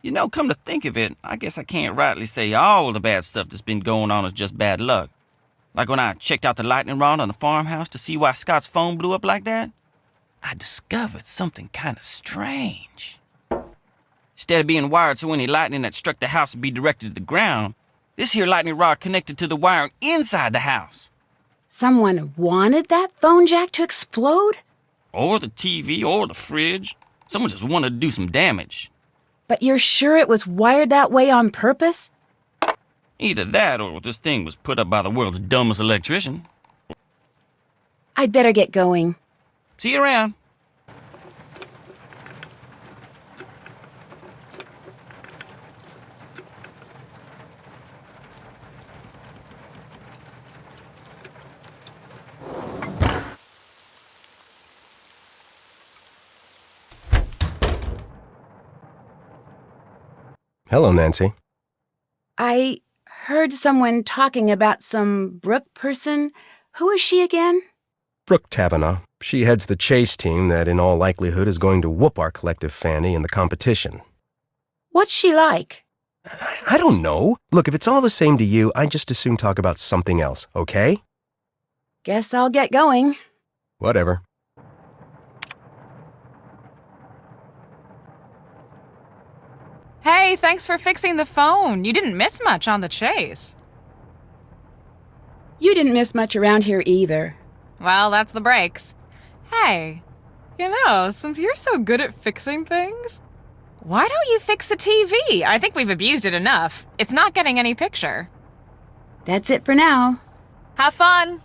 You know, come to think of it, I guess I can't rightly say all the bad stuff that's been going on is just bad luck. Like when I checked out the lightning rod on the farmhouse to see why Scott's phone blew up like that, I discovered something kind of strange. Instead of being wired so any lightning that struck the house would be directed to the ground, this here lightning rod connected to the wiring inside the house. Someone wanted that phone jack to explode? Or the TV, or the fridge. Someone just wanted to do some damage. But you're sure it was wired that way on purpose? Either that, or this thing was put up by the world's dumbest electrician. I'd better get going. See you around. Hello, Nancy. I heard someone talking about some Brooke person. Who is she again? Brooke Tavenaugh. She heads the chase team that in all likelihood is going to whoop our collective Fanny in the competition. What's she like? I don't know. Look, if it's all the same to you, I'd just as soon talk about something else, okay? Guess I'll get going. Whatever. Hey, thanks for fixing the phone. You didn't miss much on the chase. You You didn't miss much around here either. Well, that's the breaks. Hey, since you're so good at fixing things, why don't you fix the TV? I think we've abused it enough. It's not getting any picture. That's it for now. Have fun!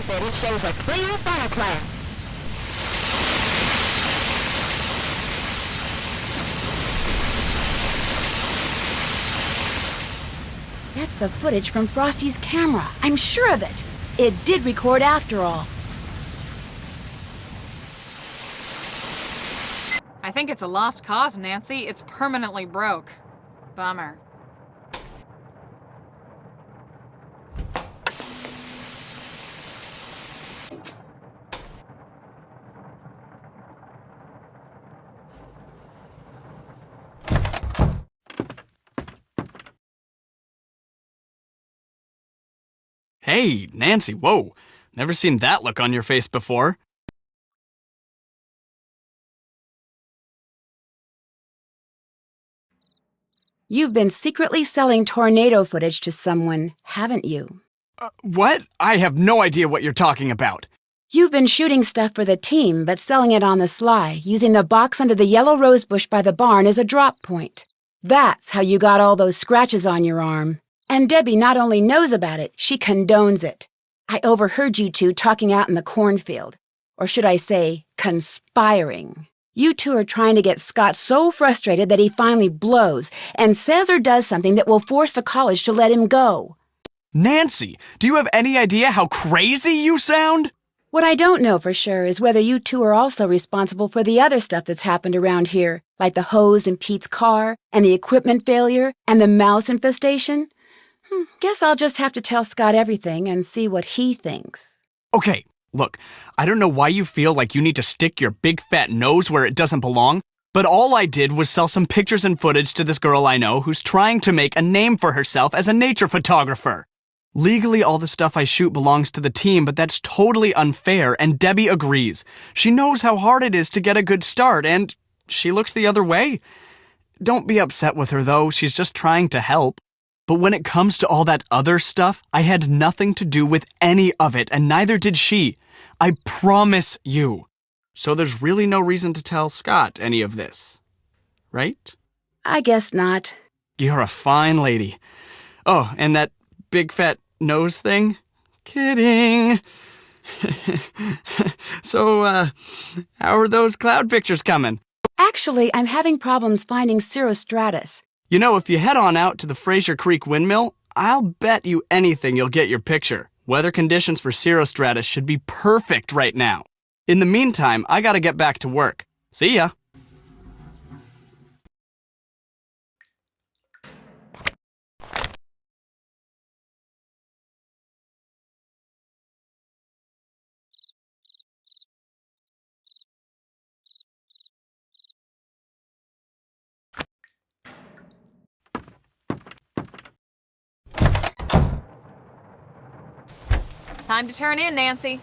footage shows a clear thunderclap. That's the footage from Frosty's camera. I'm sure of it. It did record after all. I think it's a lost cause, Nancy. It's permanently broke. Bummer. Hey, Nancy, whoa. Never seen that look on your face before. You've been secretly selling tornado footage to someone, haven't you? What? I have no idea what you're talking about. You've been shooting stuff for the team, but selling it on the sly, using the box under the yellow rose bush by the barn as a drop point. That's how you got all those scratches on your arm. And Debbie not only knows about it, she condones it. I overheard you two talking out in the cornfield. Or should I say, conspiring. You two are trying to get Scott so frustrated that he finally blows and says or does something that will force the college to let him go. Nancy, do you have any idea how crazy you sound? What I don't know for sure is whether you two are also responsible for the other stuff that's happened around here, like the hose in Pete's car, and the equipment failure, and the mouse infestation. Guess I'll just have to tell Scott everything and see what he thinks. Okay, look, I don't know why you feel like you need to stick your big fat nose where it doesn't belong, but all I did was sell some pictures and footage to this girl I know who's trying to make a name for herself as a nature photographer. Legally, all the stuff I shoot belongs to the team, but that's totally unfair, and Debbie agrees. She knows how hard it is to get a good start, and she looks the other way. Don't be upset with her, though. She's just trying to help. But when it comes to all that other stuff, I had nothing to do with any of it, and neither did she. I promise you. So there's really no reason to tell Scott any of this. Right? I guess not. You're a fine lady. Oh, and that big fat nose thing? Kidding. So, how are those cloud pictures coming? Actually, I'm having problems finding cirrostratus. You know, if you head on out to the Fraser Creek windmill, I'll bet you anything you'll get your picture. Weather conditions for cirrostratus should be perfect right now. In the meantime, I gotta get back to work. See ya. Time to turn in, Nancy.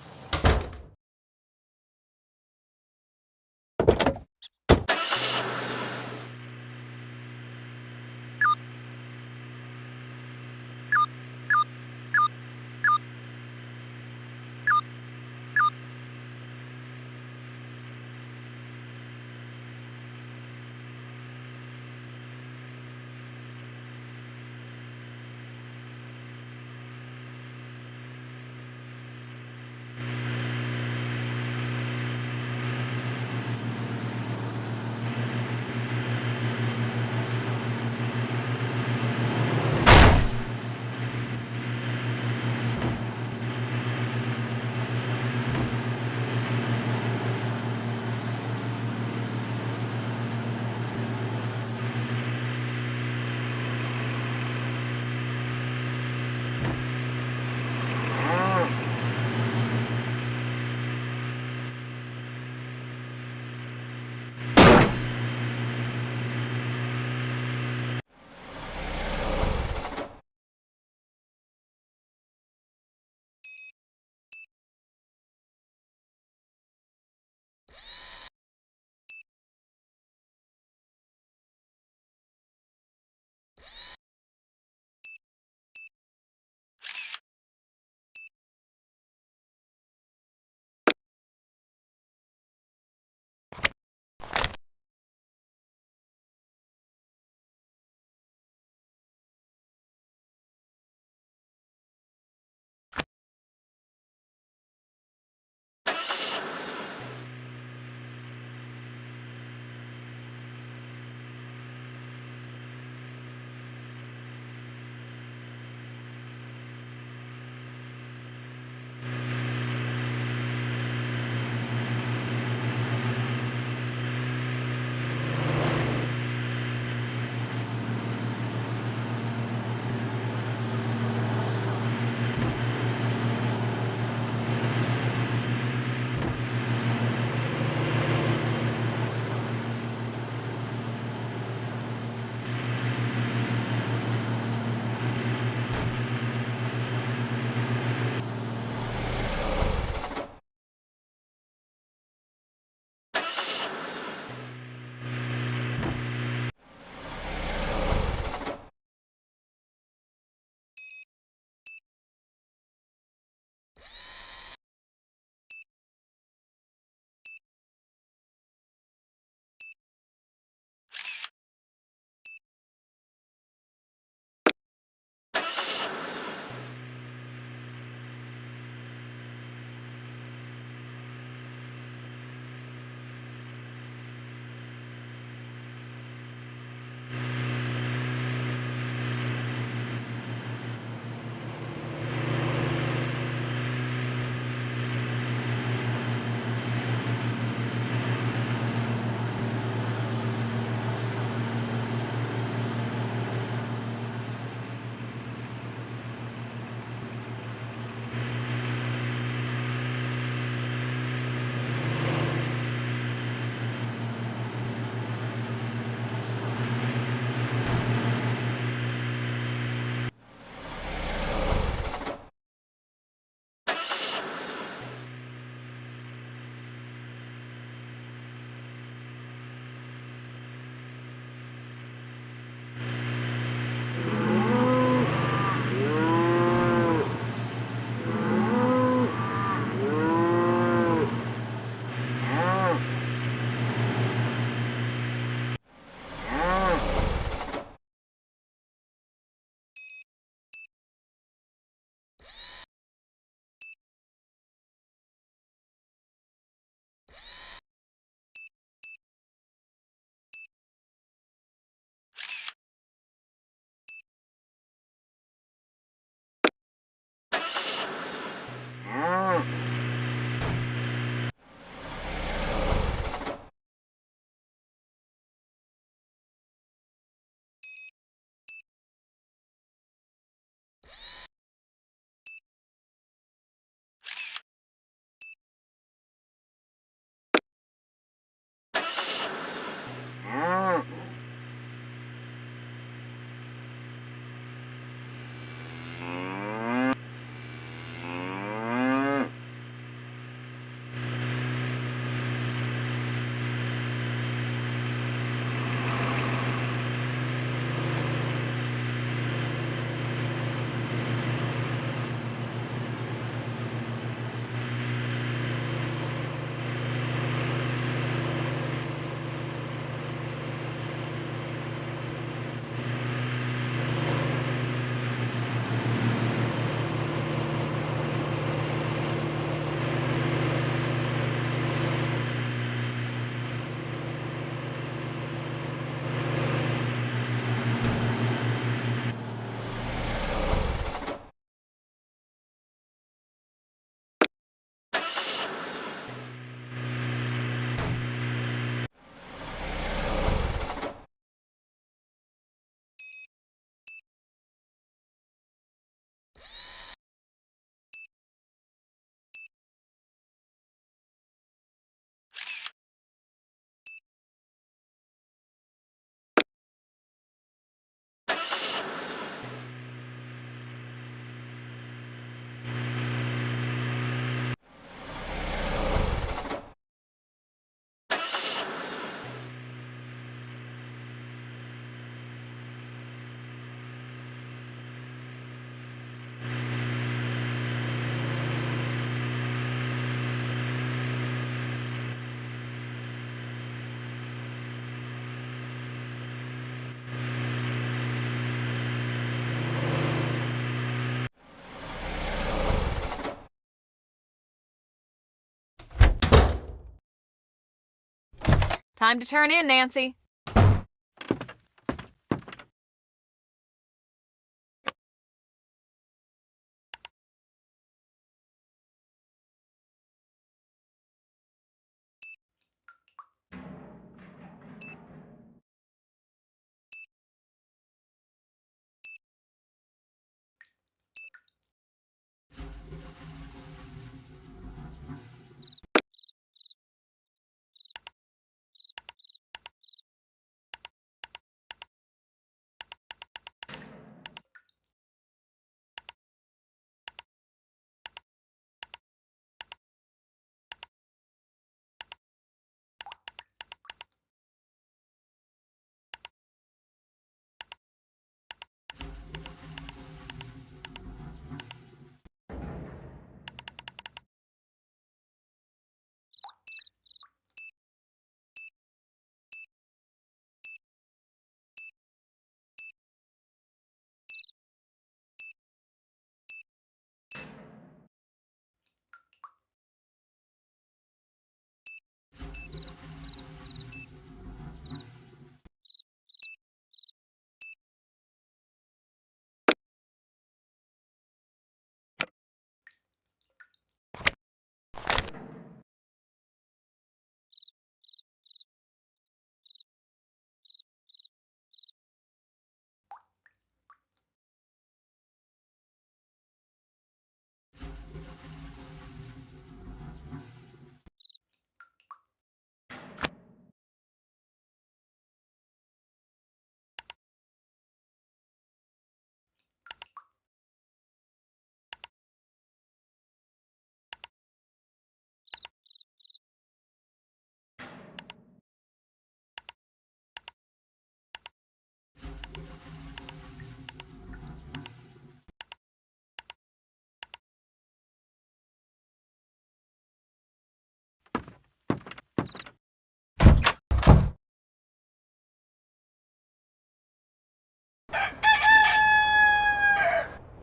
Time to turn in, Nancy.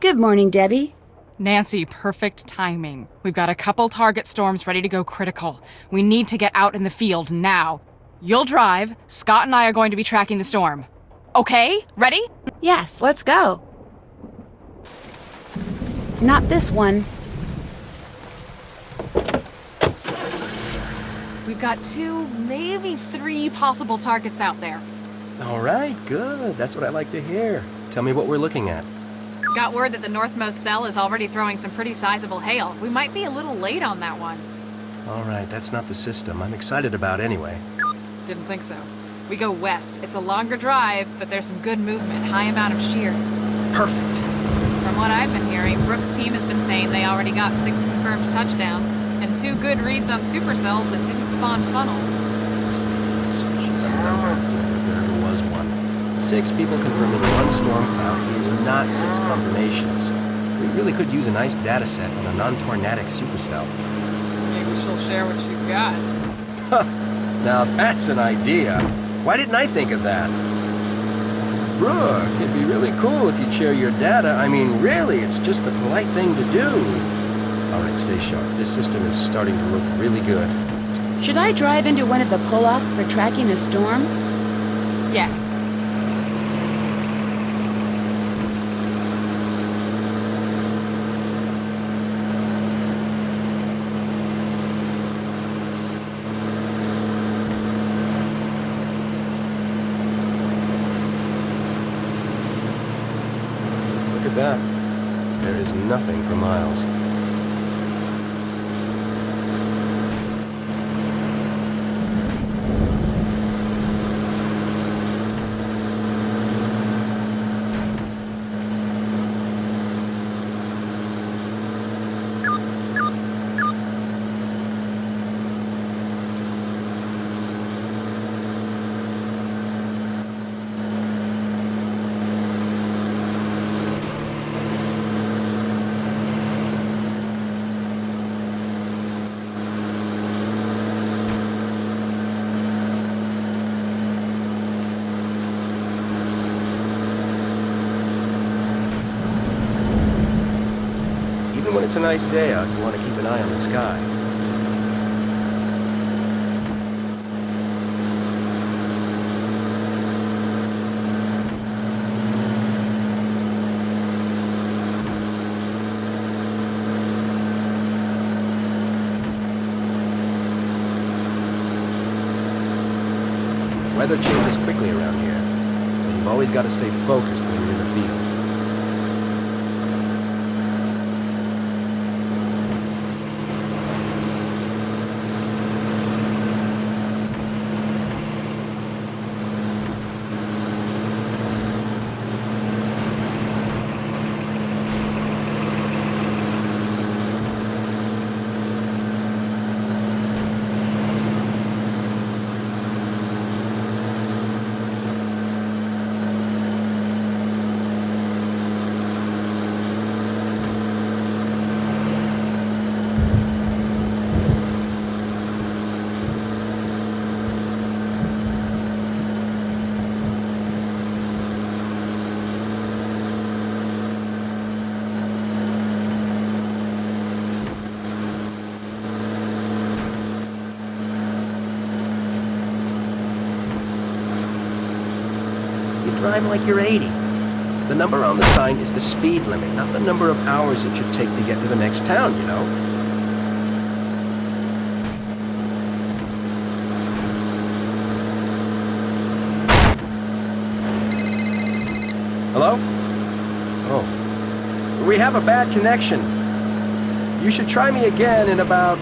Good morning, Debbie. Nancy, perfect timing. We've got a couple target storms ready to go critical. We need to get out in the field now. You'll drive. Scott and I are going to be tracking the storm. Okay? Ready? Yes, let's go. Not this one. We've got 2, maybe 3 possible targets out there. All right, good. That's what I like to hear. Tell me what we're looking at. Got word that the northmost cell is already throwing some pretty sizable hail. We might be a little late on that one. All right, that's not the system I'm excited about anyway. Didn't think so. We go west. It's a longer drive, but there's some good movement, high amount of shear. Perfect. From what I've been hearing, Brooks' team has been saying they already got 6 confirmed touchdowns and 2 good reads on supercells that didn't spawn funnels. She's a number if there ever was one. 6 people confirming one storm cloud is not 6 confirmations. We really could use a nice data set on a non-tornadic supercell. Maybe she'll share what she's got. Now that's an idea. Why didn't I think of that? Brooke, it'd be really cool if you'd share your data. I mean, really, it's just the polite thing to do. All right, stay sharp. This system is starting to look really good. Should I drive into one of the pull-offs for tracking a storm? Yes. Look at that. There is nothing for miles. Even when it's a nice day out, you want to keep an eye on the sky. weather changes quickly around here, but you've always got to stay focused when you're in the field. Drive like you're 80. The number on the sign is the speed limit, not the number of hours it should take to get to the next town, you know? Hello? Oh. We have a bad connection. You should try me again in about...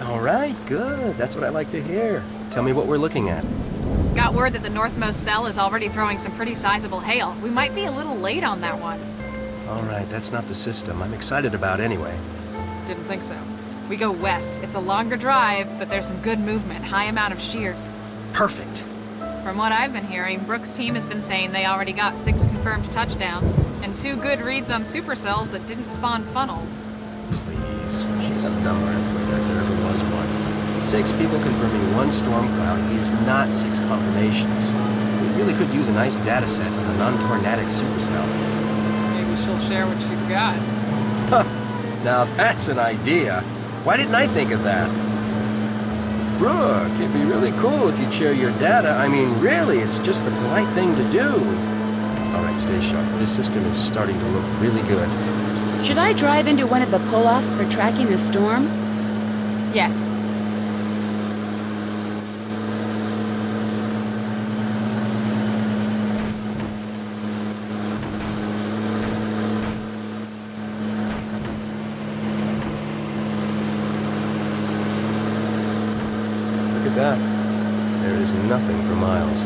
All right, good. That's what I like to hear. Tell me what we're looking at. Got word that the northmost cell is already throwing some pretty sizable hail. We might be a little late on that one. All right, that's not the system I'm excited about anyway. Didn't think so. We go west. It's a longer drive, but there's some good movement, high amount of shear. Perfect. From what I've been hearing, Brooks' team has been saying they already got 6 confirmed touchdowns and 2 good reads on supercells that didn't spawn funnels. Please, she's a number afraid if there ever was one. 6 people confirming 1 storm cloud is not 6 confirmations. We really could use a nice data set on a non-tornadic supercell. Maybe she'll share what she's got. Huh. Now that's an idea. Why didn't I think of that? Brooke, it'd be really cool if you'd share your data. I mean, really, it's just the polite thing to do. All right, stay sharp. This system is starting to look really good. Should I drive into one of the pull-offs for tracking the storm? Yes. Look at that. There is nothing for miles.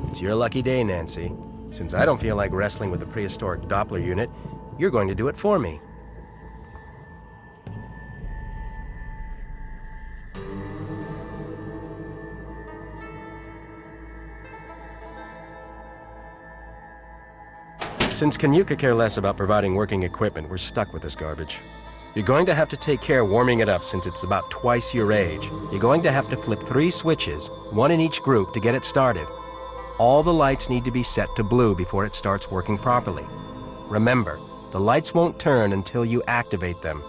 It's your lucky day, Nancy. Since I don't feel like wrestling with the prehistoric Doppler unit, you're going to do it for me. Since Canu could care less about providing working equipment, we're stuck with this garbage. You're going to have to take care warming it up since it's about twice your age. You're going to have to flip 3 switches, 1 in each group, to get it started. All the lights need to be set to blue before it starts working properly. Remember, the lights won't turn until you activate them.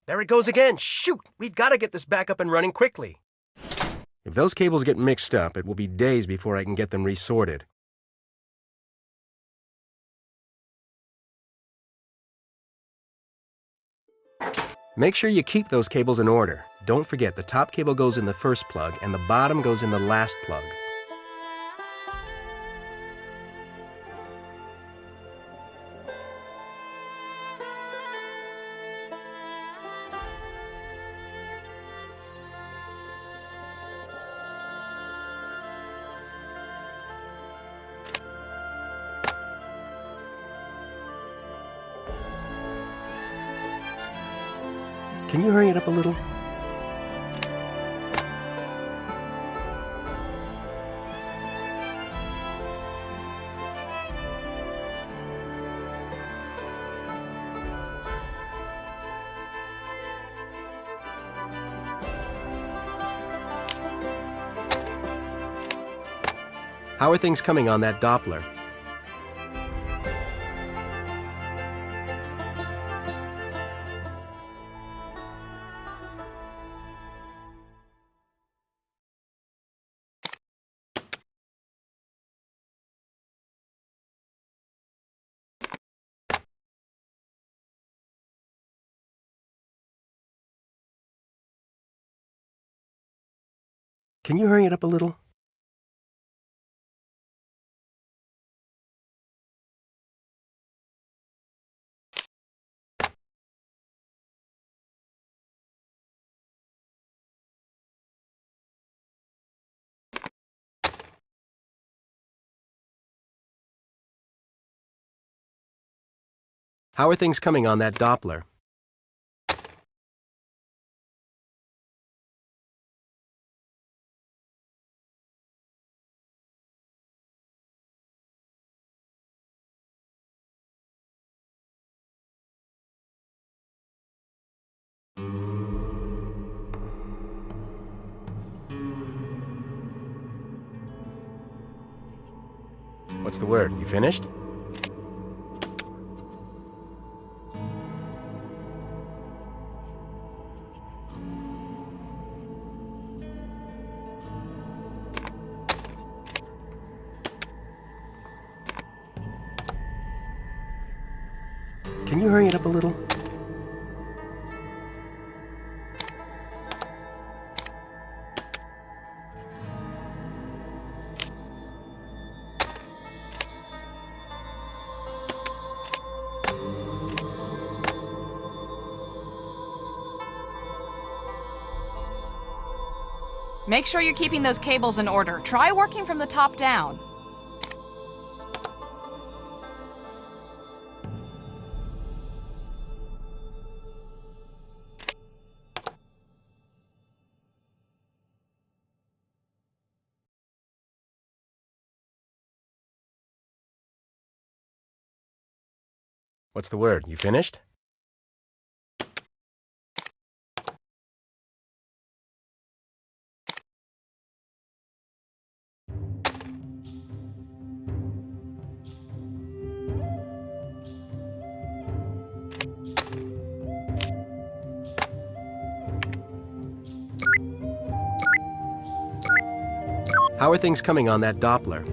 There it goes again. Shoot! We've got to get this back up and running quickly. If those cables get mixed up, it will be days before I can get them resorted. Make sure you keep those cables in order. Don't forget, the top cable goes in the first plug and the bottom goes in the last plug. Can you hurry it up a little? How are things coming on that Doppler? Can you hurry it up a little? How are things coming on that Doppler? What's the word? You finished? Can you hurry it up a little? Make sure you're keeping those cables in order. Try working from the top down. What's the word? You finished? How are things coming on that Doppler?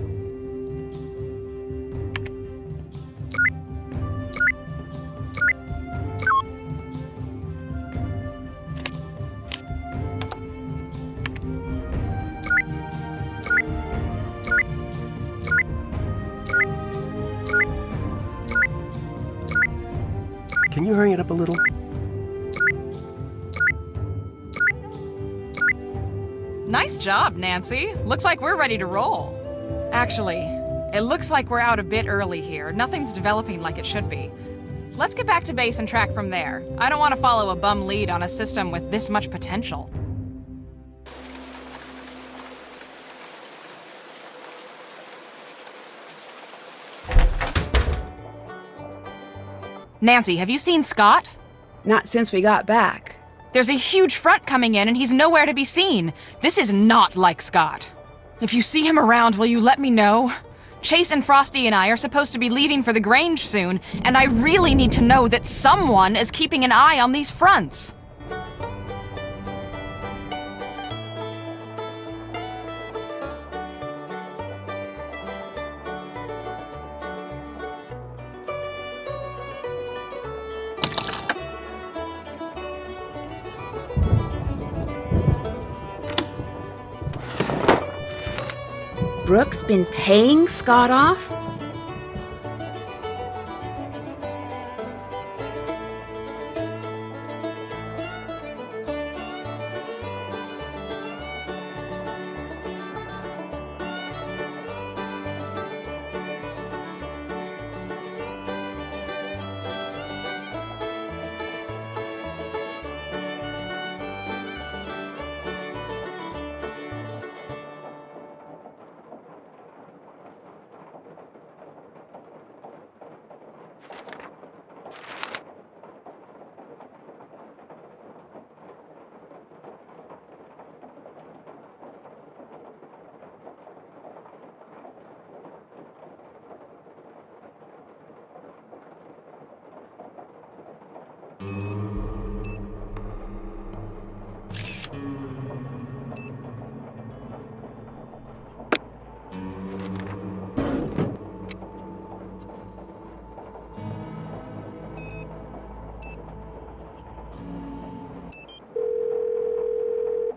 Can you hurry it up a little? Nice job, Nancy. Looks like we're ready to roll. Actually, it looks like we're out a bit early here. Nothing's developing like it should be. Let's get back to base and track from there. I don't want to follow a bum lead on a system with this much potential. Nancy, have you seen Scott? Not since we got back. There's a huge front coming in and he's nowhere to be seen. This is not like Scott. If you see him around, will you let me know? Chase and Frosty and I are supposed to be leaving for the Grange soon, and I really need to know that someone is keeping an eye on these fronts. Brooke's been paying Scott off?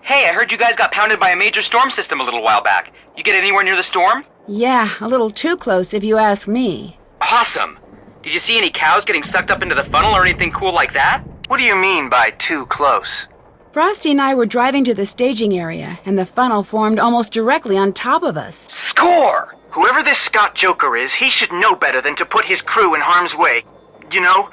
Hey, I heard you guys got pounded by a major storm system a little while back. You get anywhere near the storm? Yeah, a little too close if you ask me. Awesome! Did you see any cows getting sucked up into the funnel or anything cool like that? What do you mean by too close? Frosty and I were driving to the staging area, and the funnel formed almost directly on top of us. Score! Whoever this Scott Joker is, he should know better than to put his crew in harm's way. You know,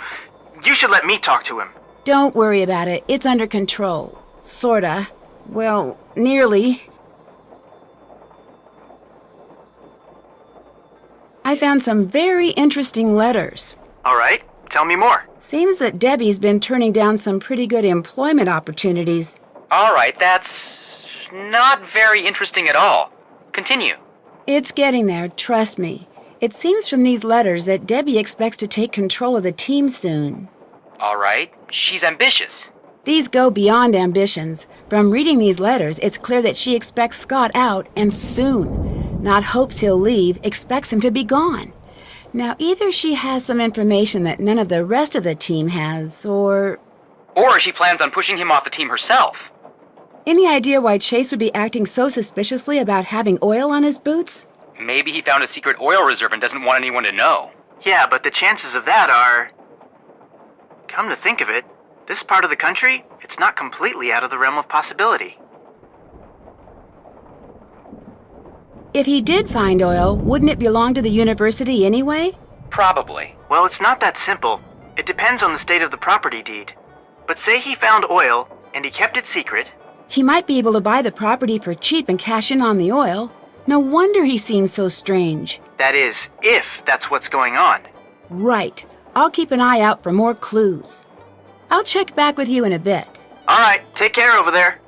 you should let me talk to him. Don't worry about it. It's under control. Sorta. Well, nearly. I found some very interesting letters. All right, tell me more. Seems that Debbie's been turning down some pretty good employment opportunities. All right, that's not very interesting at all. Continue. It's getting there, trust me. It seems from these letters that Debbie expects to take control of the team soon. All right, she's ambitious. These go beyond ambitions. From reading these letters, it's clear that she expects Scott out, and soon. Not hopes he'll leave, expects him to be gone. Now, either she has some information that none of the rest of the team has, or she plans on pushing him off the team herself. Any idea why Chase would be acting so suspiciously about having oil on his boots? Maybe he found a secret oil reserve and doesn't want anyone to know. Yeah, but the chances of that are... Come to think of it, this part of the country, it's not completely out of the realm of possibility. If he did find oil, wouldn't it belong to the university anyway? Probably. Well, it's not that simple. It depends on the state of the property deed. But say he found oil, and he kept it secret. He might be able to buy the property for cheap and cash in on the oil. No wonder he seems so strange. That is, if that's what's going on. Right. I'll keep an eye out for more clues. I'll check back with you in a bit. All right, take care over there.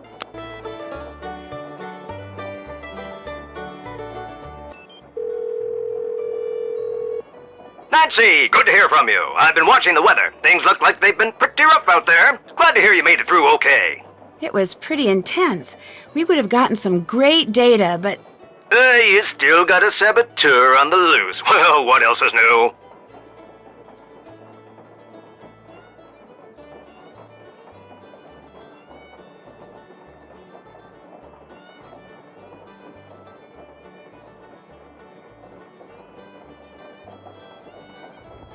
Nancy, good to hear from you. I've been watching the weather. Things look like they've been pretty rough out there. Glad to hear you made it through okay. It was pretty intense. We would have gotten some great data, but... You still got a saboteur on the loose. Well, what else is new?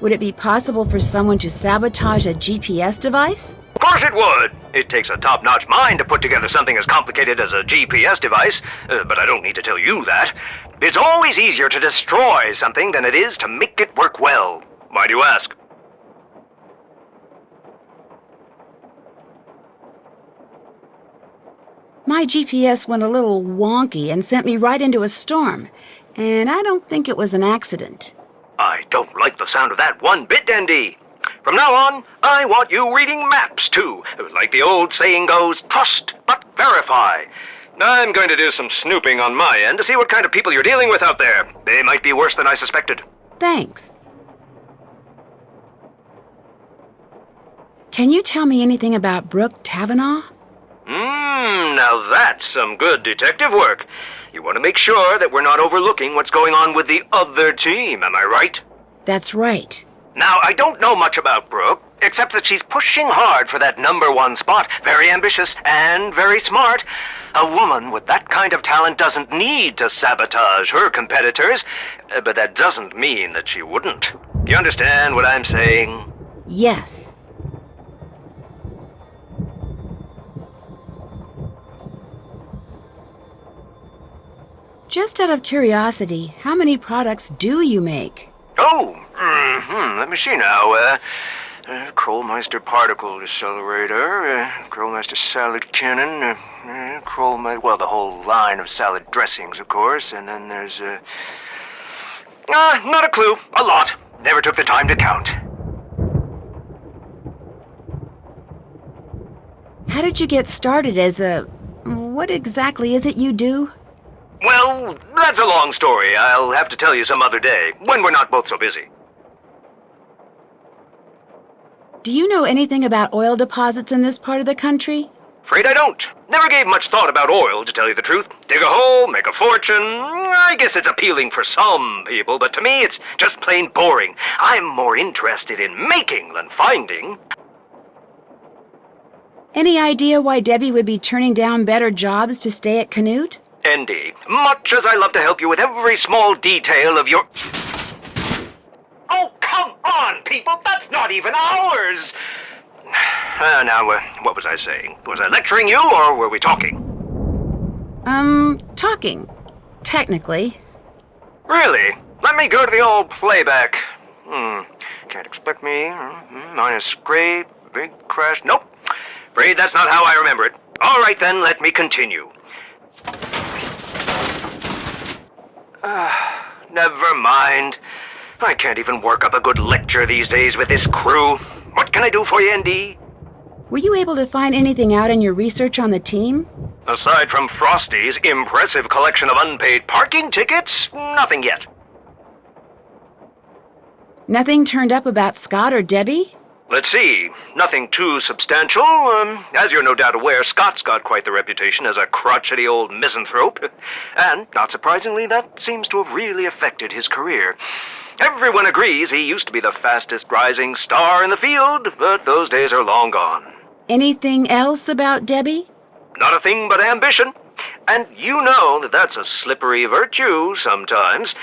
Would it be possible for someone to sabotage a GPS device? Of course it would. It takes a top-notch mind to put together something as complicated as a GPS device, but I don't need to tell you that. It's always easier to destroy something than it is to make it work well. Why do you ask? My GPS went a little wonky and sent me right into a storm, and I don't think it was an accident. I don't like the sound of that one bit, Andy. From now on, I want you reading maps, too. Like the old saying goes, trust but verify. I'm going to do some snooping on my end to see what kind of people you're dealing with out there. They might be worse than I suspected. Thanks. Can you tell me anything about Brooke Tavenaugh? Now that's some good detective work. You want to make sure that we're not overlooking what's going on with the other team, am I right? That's right. Now, I don't know much about Brooke, except that she's pushing hard for that #1 spot. Very ambitious and very smart. A woman with that kind of talent doesn't need to sabotage her competitors, but that doesn't mean that she wouldn't. You understand what I'm saying? Yes. Just out of curiosity, how many products do you make? Oh, let me see now. Krollmeister particle decelerator, Krollmeister salad cannon, well, the whole line of salad dressings, of course, and then there's, not a clue. A lot. Never took the time to count. How did you get started as a... What exactly is it you do? Well, that's a long story. I'll have to tell you some other day, when we're not both so busy. Do you know anything about oil deposits in this part of the country? Afraid I don't. Never gave much thought about oil, to tell you the truth. Dig a hole, make a fortune. I guess it's appealing for some people, but to me it's just plain boring. I'm more interested in making than finding. Any idea why Debbie would be turning down better jobs to stay at Canute? ND, much as I love to help you with every small detail of your... Oh, come on, people! That's not even ours! Now, what was I saying? Was I lecturing you, or were we talking? Talking. Technically. Really? Let me go to the old playback. Can't expect me. Minus grade, big crash. Nope. Afraid that's not how I remember it. All right, then, let me continue. Never mind. I can't even work up a good lecture these days with this crew. What can I do for you, ND? Were you able to find anything out in your research on the team? Aside from Frosty's impressive collection of unpaid parking tickets, nothing yet. Nothing turned up about Scott or Debbie? Let's see. Nothing too substantial. As you're no doubt aware, Scott's got quite the reputation as a crotchety old misanthrope. And, not surprisingly, that seems to have really affected his career. Everyone agrees he used to be the fastest rising star in the field, but those days are long gone. Anything else about Debbie? Not a thing but ambition. And you know that that's a slippery virtue sometimes.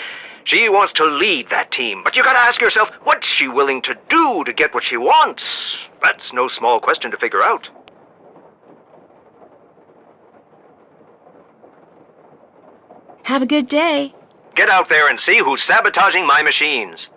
She wants to lead that team, but you gotta ask yourself, what's she willing to do to get what she wants? That's no small question to figure out. Have a good day. Get out there and see who's sabotaging my machines.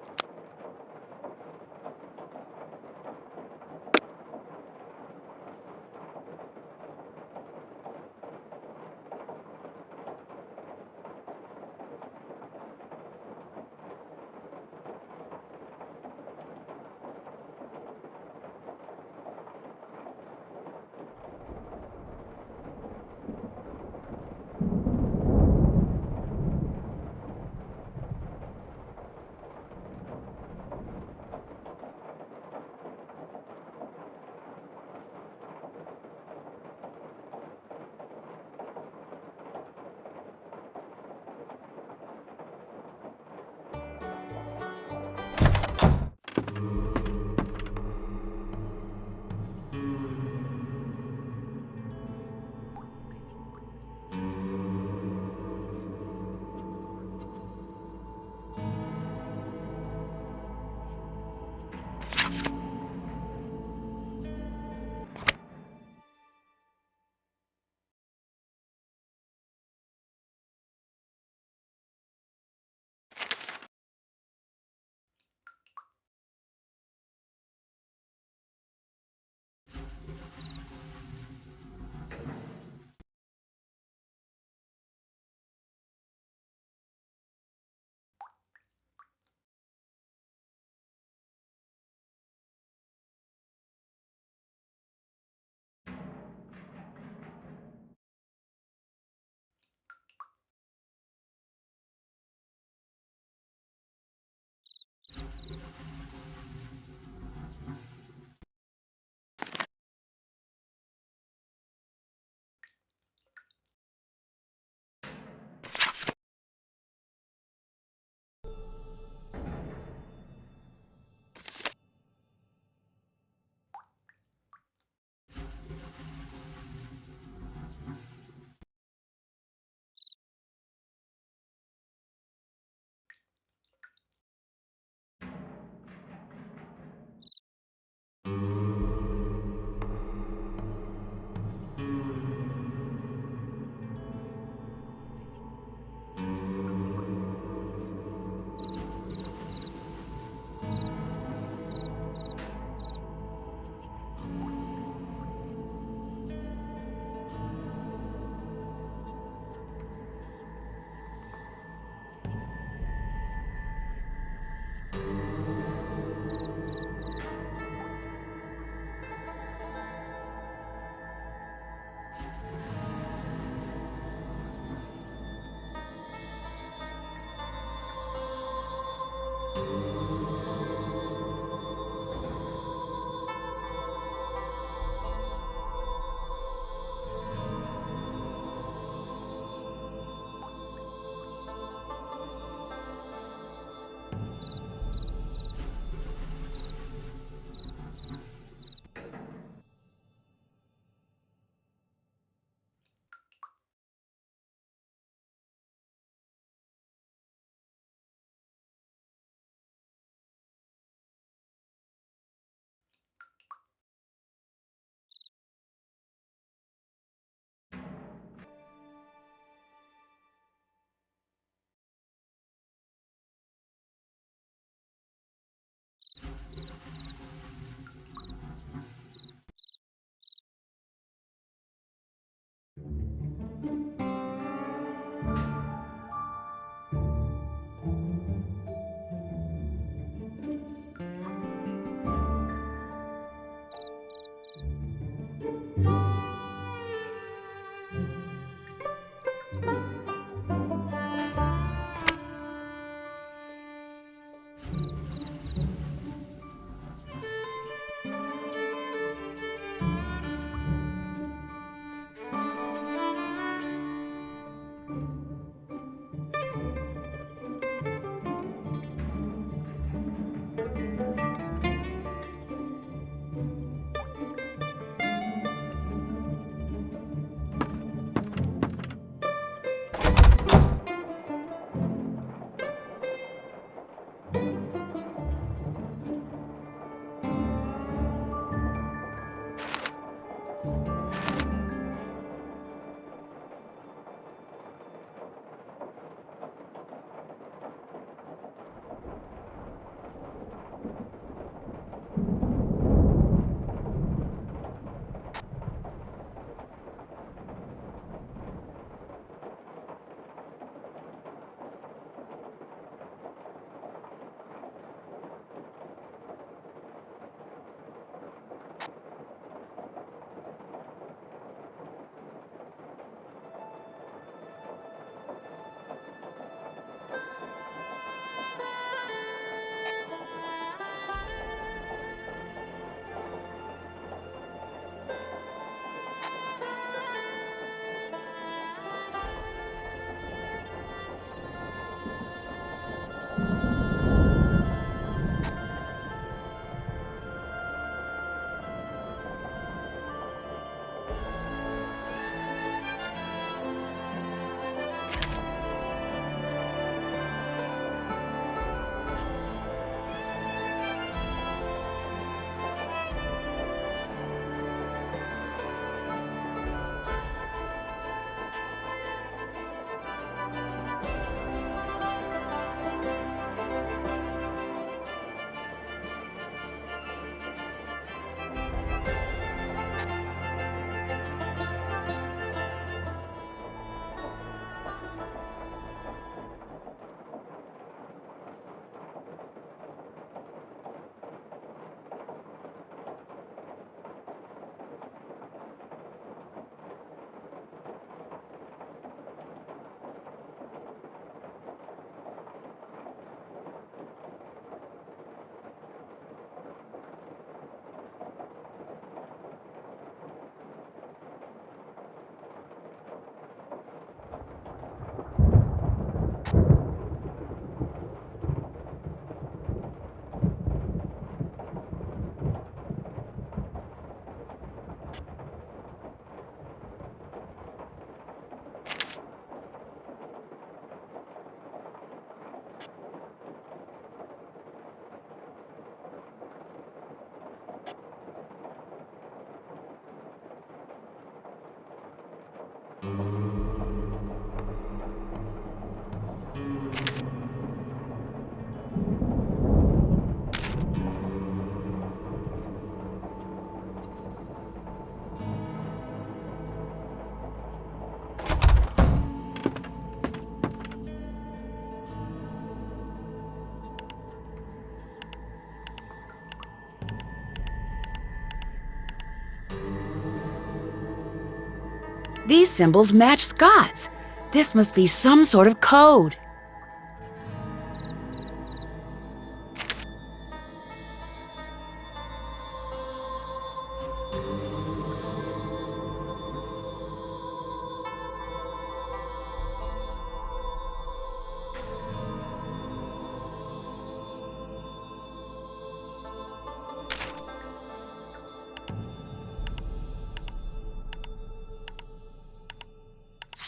These symbols match Scott's. This must be some sort of code.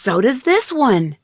So does this one.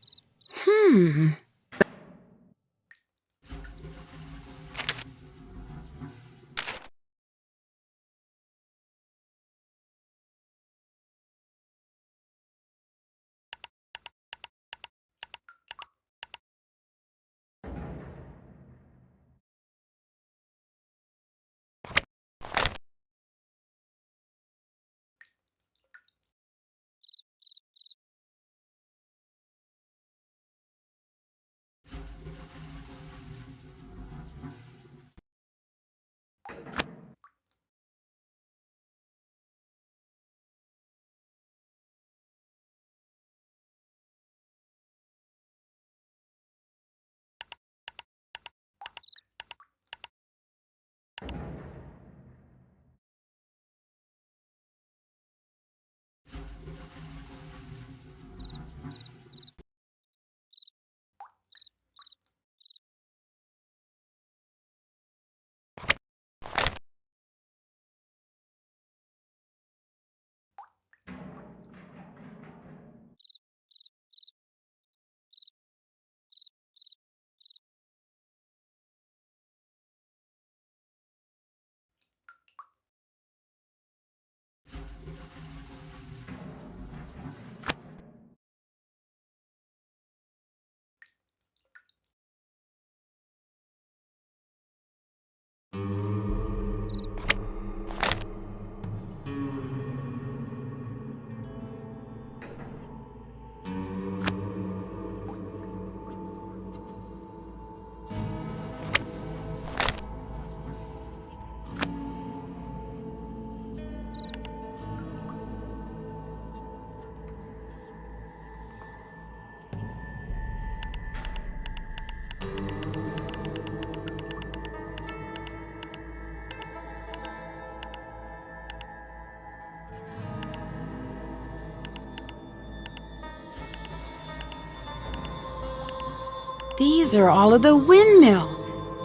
These are all of the windmill.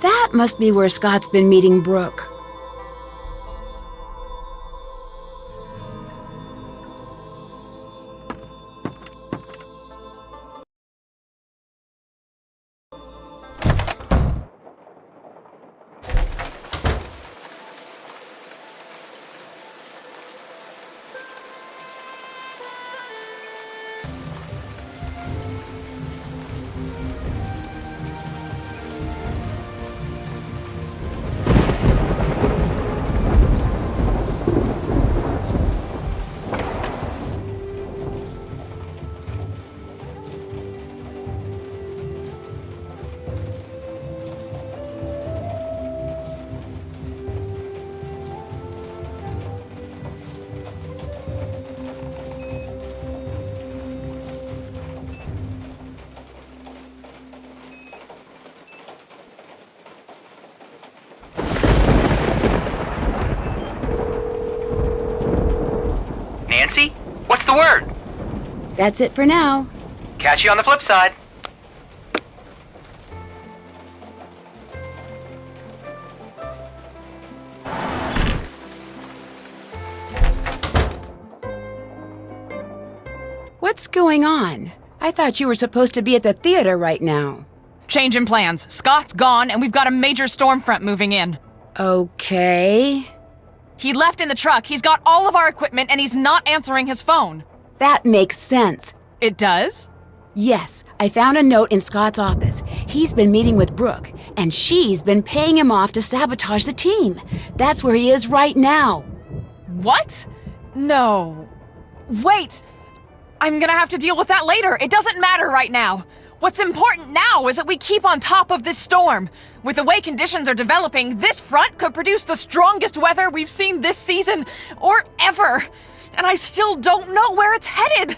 That must be where Scott's been meeting Brooke. Nancy? What's the word? That's it for now. Catch you on the flip side. What's going on? I thought you were supposed to be at the theater right now. Change in plans. Scott's gone, and we've got a major storm front moving in. Okay. He left in the truck. He's got all of our equipment, and he's not answering his phone. That makes sense. It does? Yes, I found a note in Scott's office. He's been meeting with Brooke, and she's been paying him off to sabotage the team. That's where he is right now. What? No. Wait! I'm gonna have to deal with that later. It doesn't matter right now. What's important now is that we keep on top of this storm. With the way conditions are developing, this front could produce the strongest weather we've seen this season, or ever. And I still don't know where it's headed.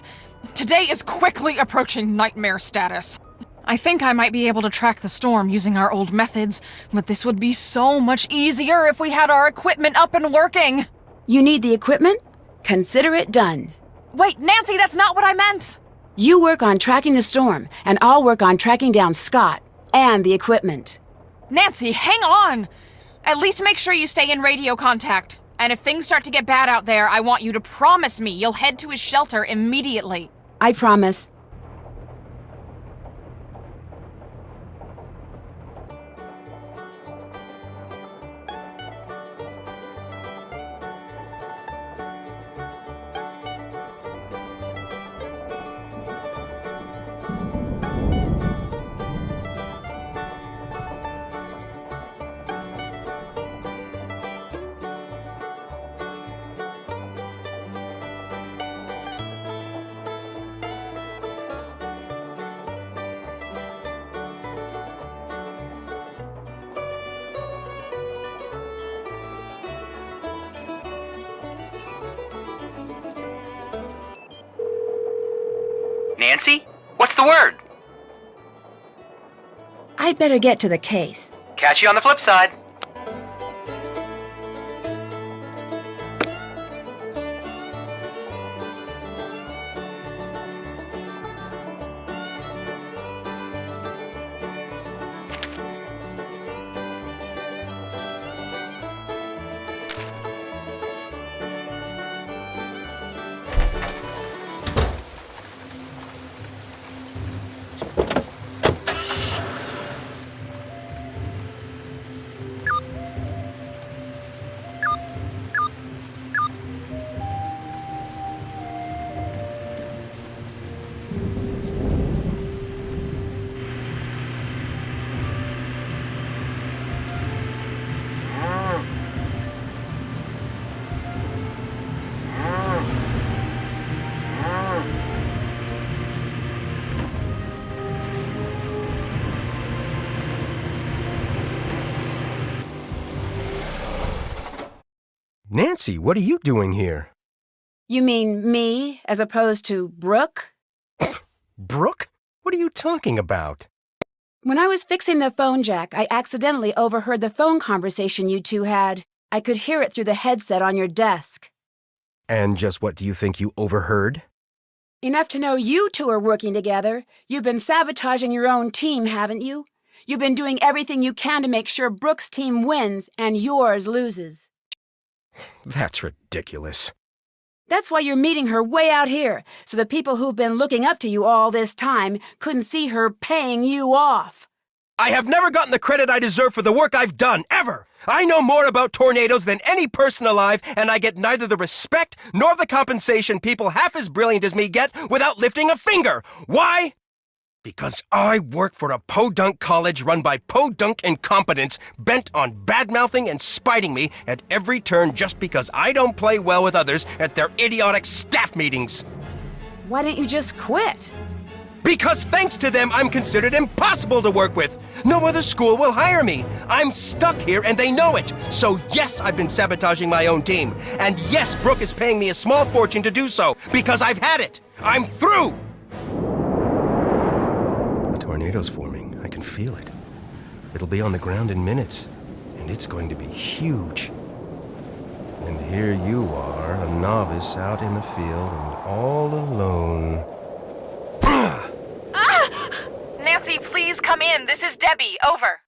Today is quickly approaching nightmare status. I think I might be able to track the storm using our old methods, but this would be so much easier if we had our equipment up and working. You need the equipment? Consider it done. Wait, Nancy, that's not what I meant! You work on tracking the storm, and I'll work on tracking down Scott and the equipment. Nancy, hang on! At least make sure you stay in radio contact. And if things start to get bad out there, I want you to promise me you'll head to his shelter immediately. I promise. Nancy? What's the word? I'd better get to the case. Catch you on the flip side. Nancy, what are you doing here? You mean me, as opposed to Brooke? Brooke? What are you talking about? When I was fixing the phone jack, I accidentally overheard the phone conversation you two had. I could hear it through the headset on your desk. And just what do you think you overheard? Enough to know you two are working together. You've been sabotaging your own team, haven't you? You've been doing everything you can to make sure Brooke's team wins and yours loses. That's ridiculous. That's why you're meeting her way out here, so the people who've been looking up to you all this time couldn't see her paying you off. I have never gotten the credit I deserve for the work I've done, ever! I know more about tornadoes than any person alive, and I get neither the respect nor the compensation people half as brilliant as me get without lifting a finger. Why? Because I work for a podunk college run by podunk incompetents bent on badmouthing and spiting me at every turn just because I don't play well with others at their idiotic staff meetings. Why don't you just quit? Because thanks to them, I'm considered impossible to work with. No other school will hire me. I'm stuck here and they know it. So yes, I've been sabotaging my own team. And yes, Brooke is paying me a small fortune to do so because I've had it. I'm through. The tornado's forming. I can feel it. It'll be on the ground in minutes. And it's going to be huge. And here you are, a novice out in the field and all alone. Nancy, please come in. This is Debbie. Over.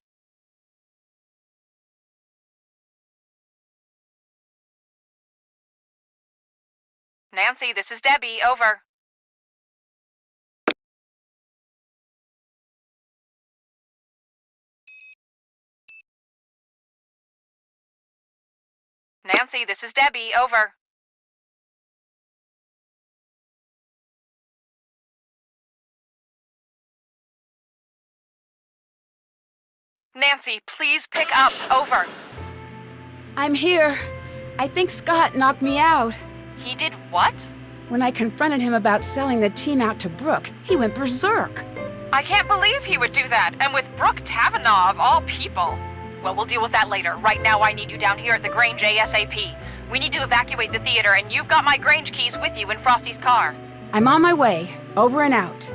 Nancy, this is Debbie. Over. Nancy, this is Debbie. Over. Nancy, please pick up. Over. I'm here. I think Scott knocked me out. He did what? When I confronted him about selling the team out to Brooke, he went berserk. I can't believe he would do that, and with Brooke Tavenaugh of all people. Well, we'll deal with that later. Right now, I need you down here at the Grange ASAP. We need to evacuate the theater, and you've got my Grange keys with you in Frosty's car. I'm on my way. Over and out.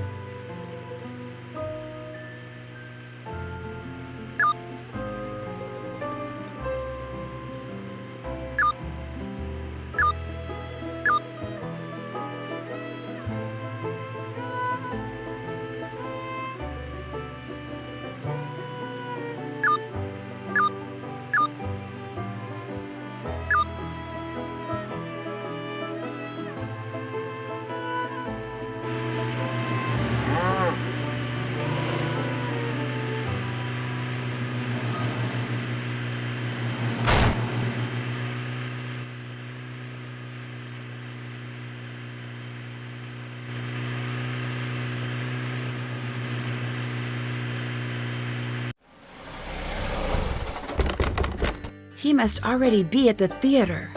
He must already be at the theater.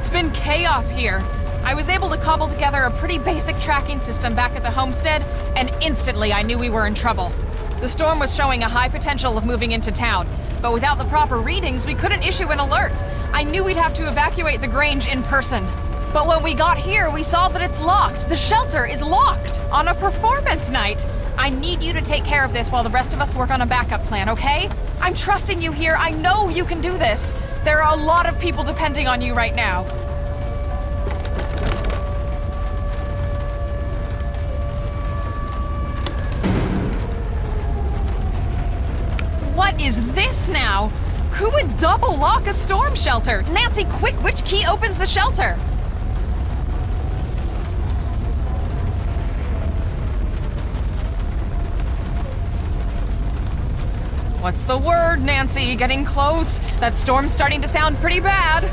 It's been chaos here. I was able to cobble together a pretty basic tracking system back at the homestead, and instantly I knew we were in trouble. The storm was showing a high potential of moving into town, but without the proper readings, we couldn't issue an alert. I knew we'd have to evacuate the Grange in person. But when we got here, we saw that it's locked. The shelter is locked on a performance night. I need you to take care of this while the rest of us work on a backup plan, okay? I'm trusting you here. I know you can do this. There are a lot of people depending on you right now. What is this now? Who would double lock a storm shelter? Nancy, quick, which key opens the shelter? What's the word, Nancy? Getting close? That storm's starting to sound pretty bad.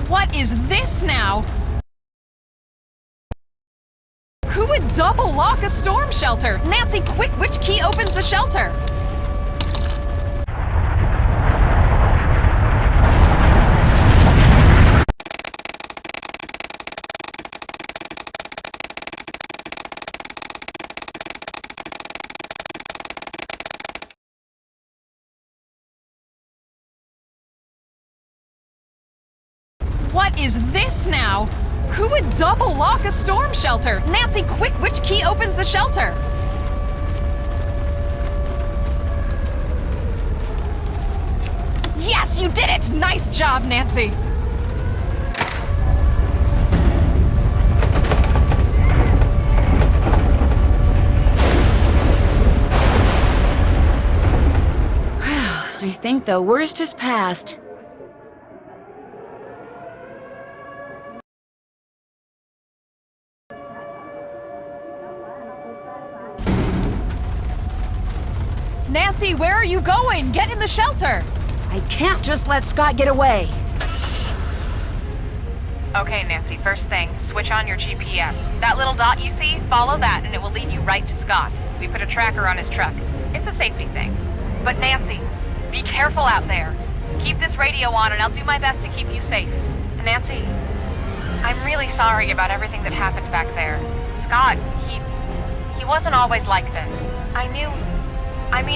What is this now? Who would double lock a storm shelter? Nancy, quick, which key opens the shelter? What is this now? Who would double lock a storm shelter? Nancy, quick, which key opens the shelter? Yes, you did it! Nice job, Nancy! I think the worst is past. Nancy, where are you going? Get in the shelter! I can't just let Scott get away. Okay, Nancy, first thing, switch on your GPS. That little dot you see, follow that and it will lead you right to Scott. We put a tracker on his truck. It's a safety thing. But Nancy, be careful out there. Keep this radio on and I'll do my best to keep you safe. And Nancy, I'm really sorry about everything that happened back there. Scott, he wasn't always like this.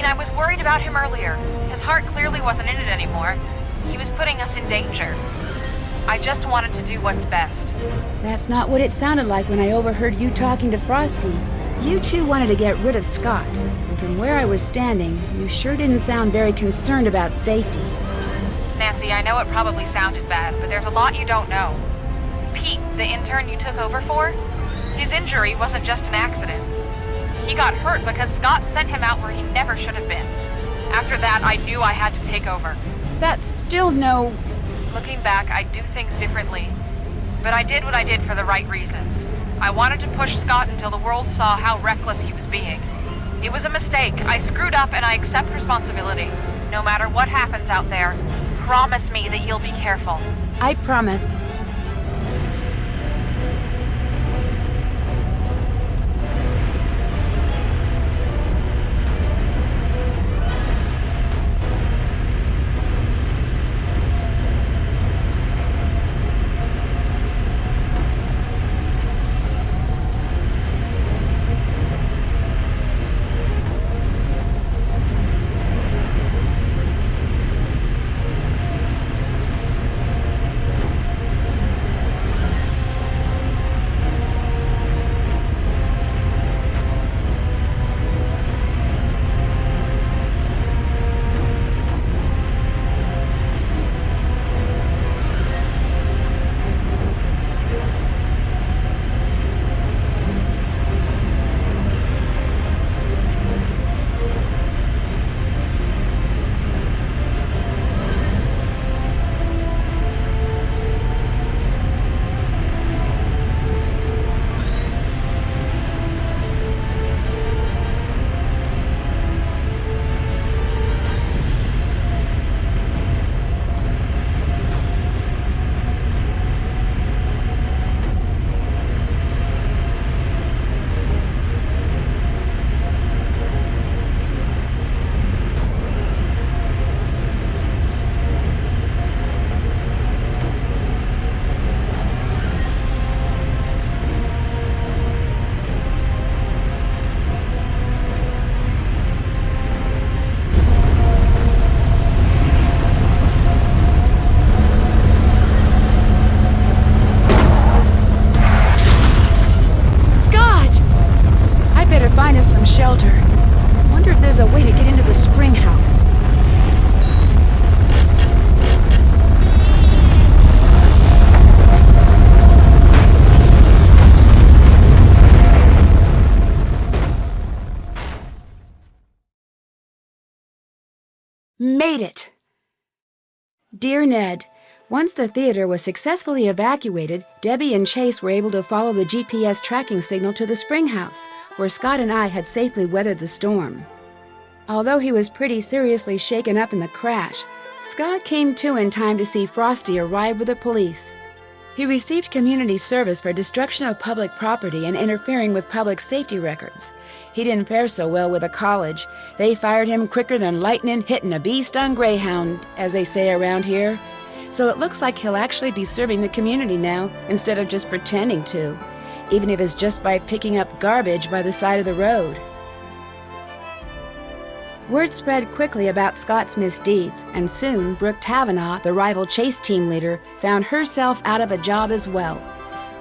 I was worried about him earlier. His heart clearly wasn't in it anymore. He was putting us in danger. I just wanted to do what's best. That's not what it sounded like when I overheard you talking to Frosty. You two wanted to get rid of Scott, and from where I was standing, you sure didn't sound very concerned about safety. Nancy, I know it probably sounded bad, but there's a lot you don't know. Pete, the intern you took over for, his injury wasn't just an accident. He got hurt because Scott sent him out where he never should have been. After that, I knew I had to take over. That's still no... Looking back, I'd do things differently. But I did what I did for the right reasons. I wanted to push Scott until the world saw how reckless he was being. It was a mistake. I screwed up and I accept responsibility. No matter what happens out there, promise me that you'll be careful. I promise. Made it! Dear Ned, once the theater was successfully evacuated, Debbie and Chase were able to follow the GPS tracking signal to the spring house, where Scott and I had safely weathered the storm. Although he was pretty seriously shaken up in the crash, Scott came to in time to see Frosty arrive with the police. He received community service for destruction of public property and interfering with public safety records. He didn't fare so well with the college. They fired him quicker than lightning hitting a bee-stung greyhound, as they say around here. So it looks like he'll actually be serving the community now, instead of just pretending to, even if it's just by picking up garbage by the side of the road. Word spread quickly about Scott's misdeeds, and soon Brooke Tavenaugh, the rival Chase team leader, found herself out of a job as well.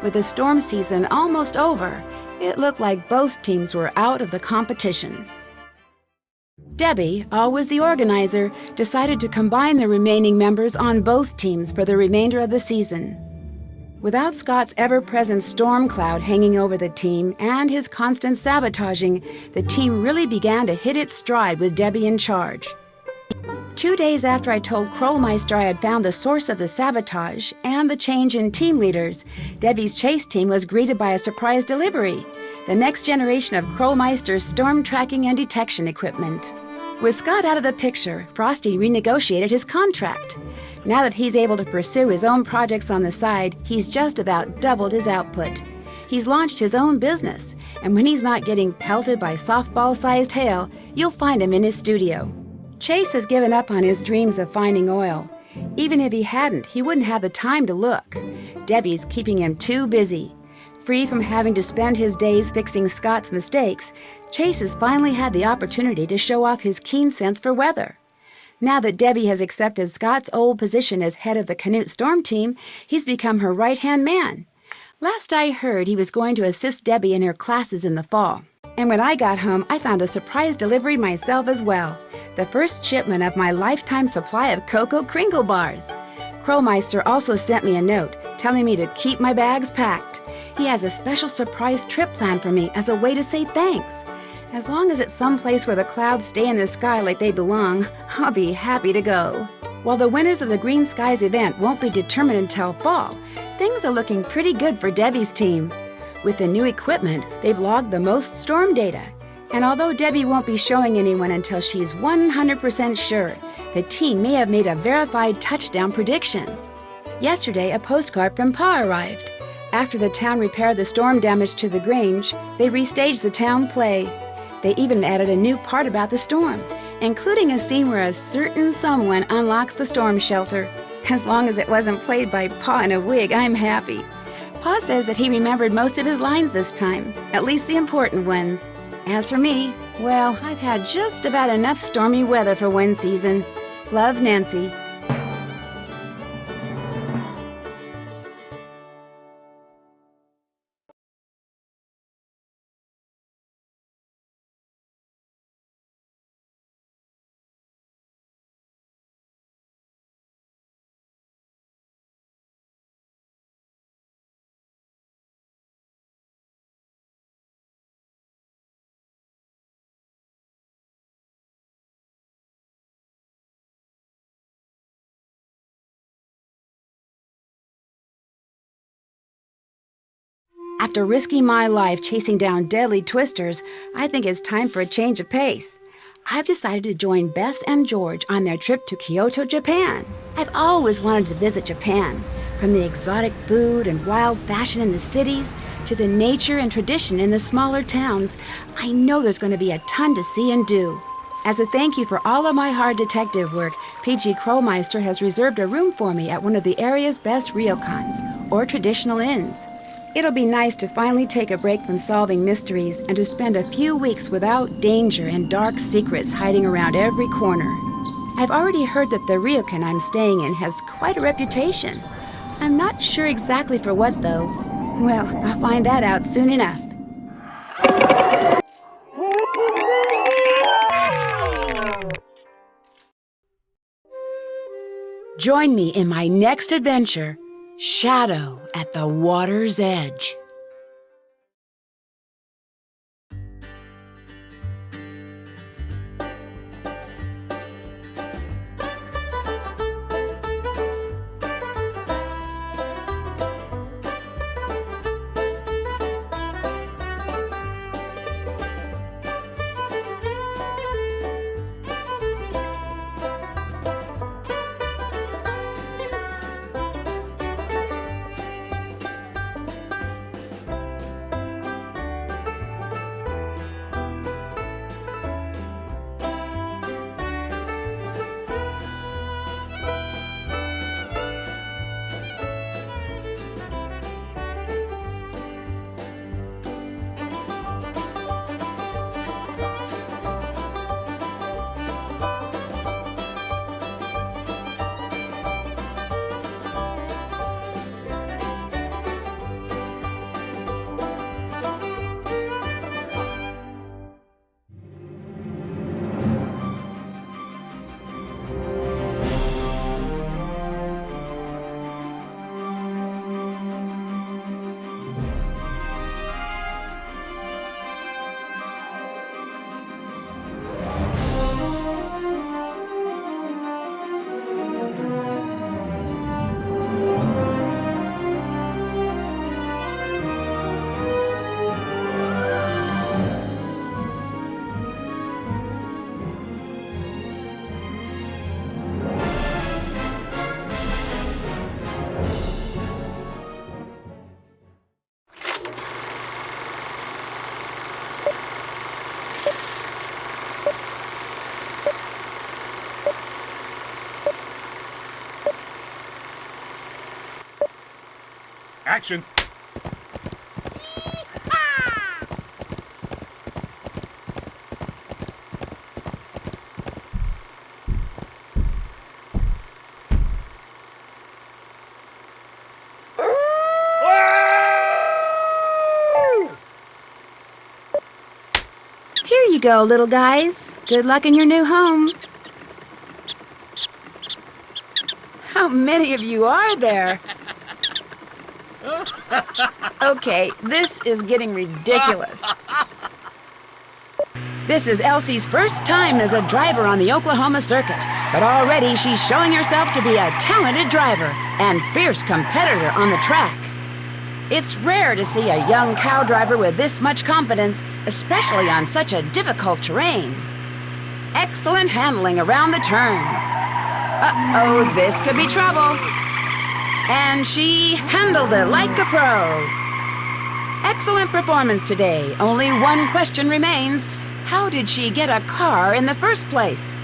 With the storm season almost over, it looked like both teams were out of the competition. Debbie, always the organizer, decided to combine the remaining members on both teams for the remainder of the season. Without Scott's ever-present storm cloud hanging over the team and his constant sabotaging, the team really began to hit its stride with Debbie in charge. 2 days after I told Krollmeister I had found the source of the sabotage and the change in team leaders, Debbie's Chase team was greeted by a surprise delivery, the next generation of Krollmeister's storm tracking and detection equipment. With Scott out of the picture, Frosty renegotiated his contract. Now that he's able to pursue his own projects on the side, he's just about doubled his output. He's launched his own business, and when he's not getting pelted by softball-sized hail, you'll find him in his studio. Chase has given up on his dreams of finding oil. Even if he hadn't, he wouldn't have the time to look. Debbie's keeping him too busy. Free from having to spend his days fixing Scott's mistakes, Chase has finally had the opportunity to show off his keen sense for weather. Now that Debbie has accepted Scott's old position as head of the Canute Storm team, he's become her right-hand man. Last I heard, he was going to assist Debbie in her classes in the fall. And when I got home, I found a surprise delivery myself as well. The first shipment of my lifetime supply of Cocoa Kringle bars. Krollmeister also sent me a note telling me to keep my bags packed. He has a special surprise trip planned for me as a way to say thanks. As long as it's someplace where the clouds stay in the sky like they belong, I'll be happy to go. While the winners of the Green Skies event won't be determined until fall, things are looking pretty good for Debbie's team. With the new equipment, they've logged the most storm data. And although Debbie won't be showing anyone until she's 100% sure, the team may have made a verified touchdown prediction. Yesterday, a postcard from Pa arrived. After the town repaired the storm damage to the Grange, they restaged the town play. They even added a new part about the storm, including a scene where a certain someone unlocks the storm shelter. As long as it wasn't played by Pa in a wig, I'm happy. Pa says that he remembered most of his lines this time, at least the important ones. As for me, well, I've had just about enough stormy weather for one season. Love, Nancy. After risking my life chasing down deadly twisters, I think it's time for a change of pace. I've decided to join Bess and George on their trip to Kyoto, Japan. I've always wanted to visit Japan, from the exotic food and wild fashion in the cities to the nature and tradition in the smaller towns. I know there's going to be a ton to see and do. As a thank you for all of my hard detective work, P.G. Krollmeister has reserved a room for me at one of the area's best ryokans, or traditional inns. It'll be nice to finally take a break from solving mysteries and to spend a few weeks without danger and dark secrets hiding around every corner. I've already heard that the ryokan I'm staying in has quite a reputation. I'm not sure exactly for what, though. Well, I'll find that out soon enough. Join me in my next adventure, Shadow at the Water's Edge. Action. Here you go, little guys. Good luck in your new home. How many of you are there? Okay, this is getting ridiculous. This is Elsie's first time as a driver on the Oklahoma circuit, but already she's showing herself to be a talented driver and fierce competitor on the track. It's rare to see a young cow driver with this much confidence, especially on such a difficult terrain. Excellent handling around the turns. Uh-oh, this could be trouble. And she handles it like a pro. Excellent performance today. Only one question remains. How did she get a car in the first place?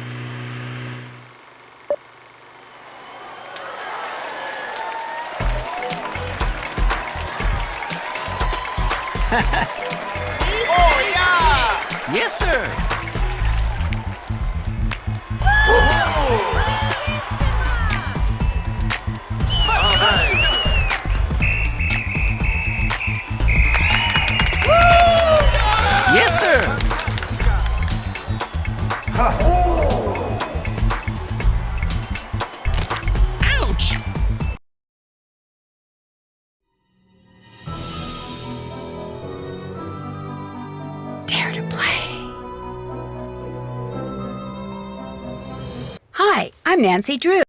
Oh, yeah! Yes, sir! Yes, sir! Ouch! Dare to play. Hi, I'm Nancy Drew.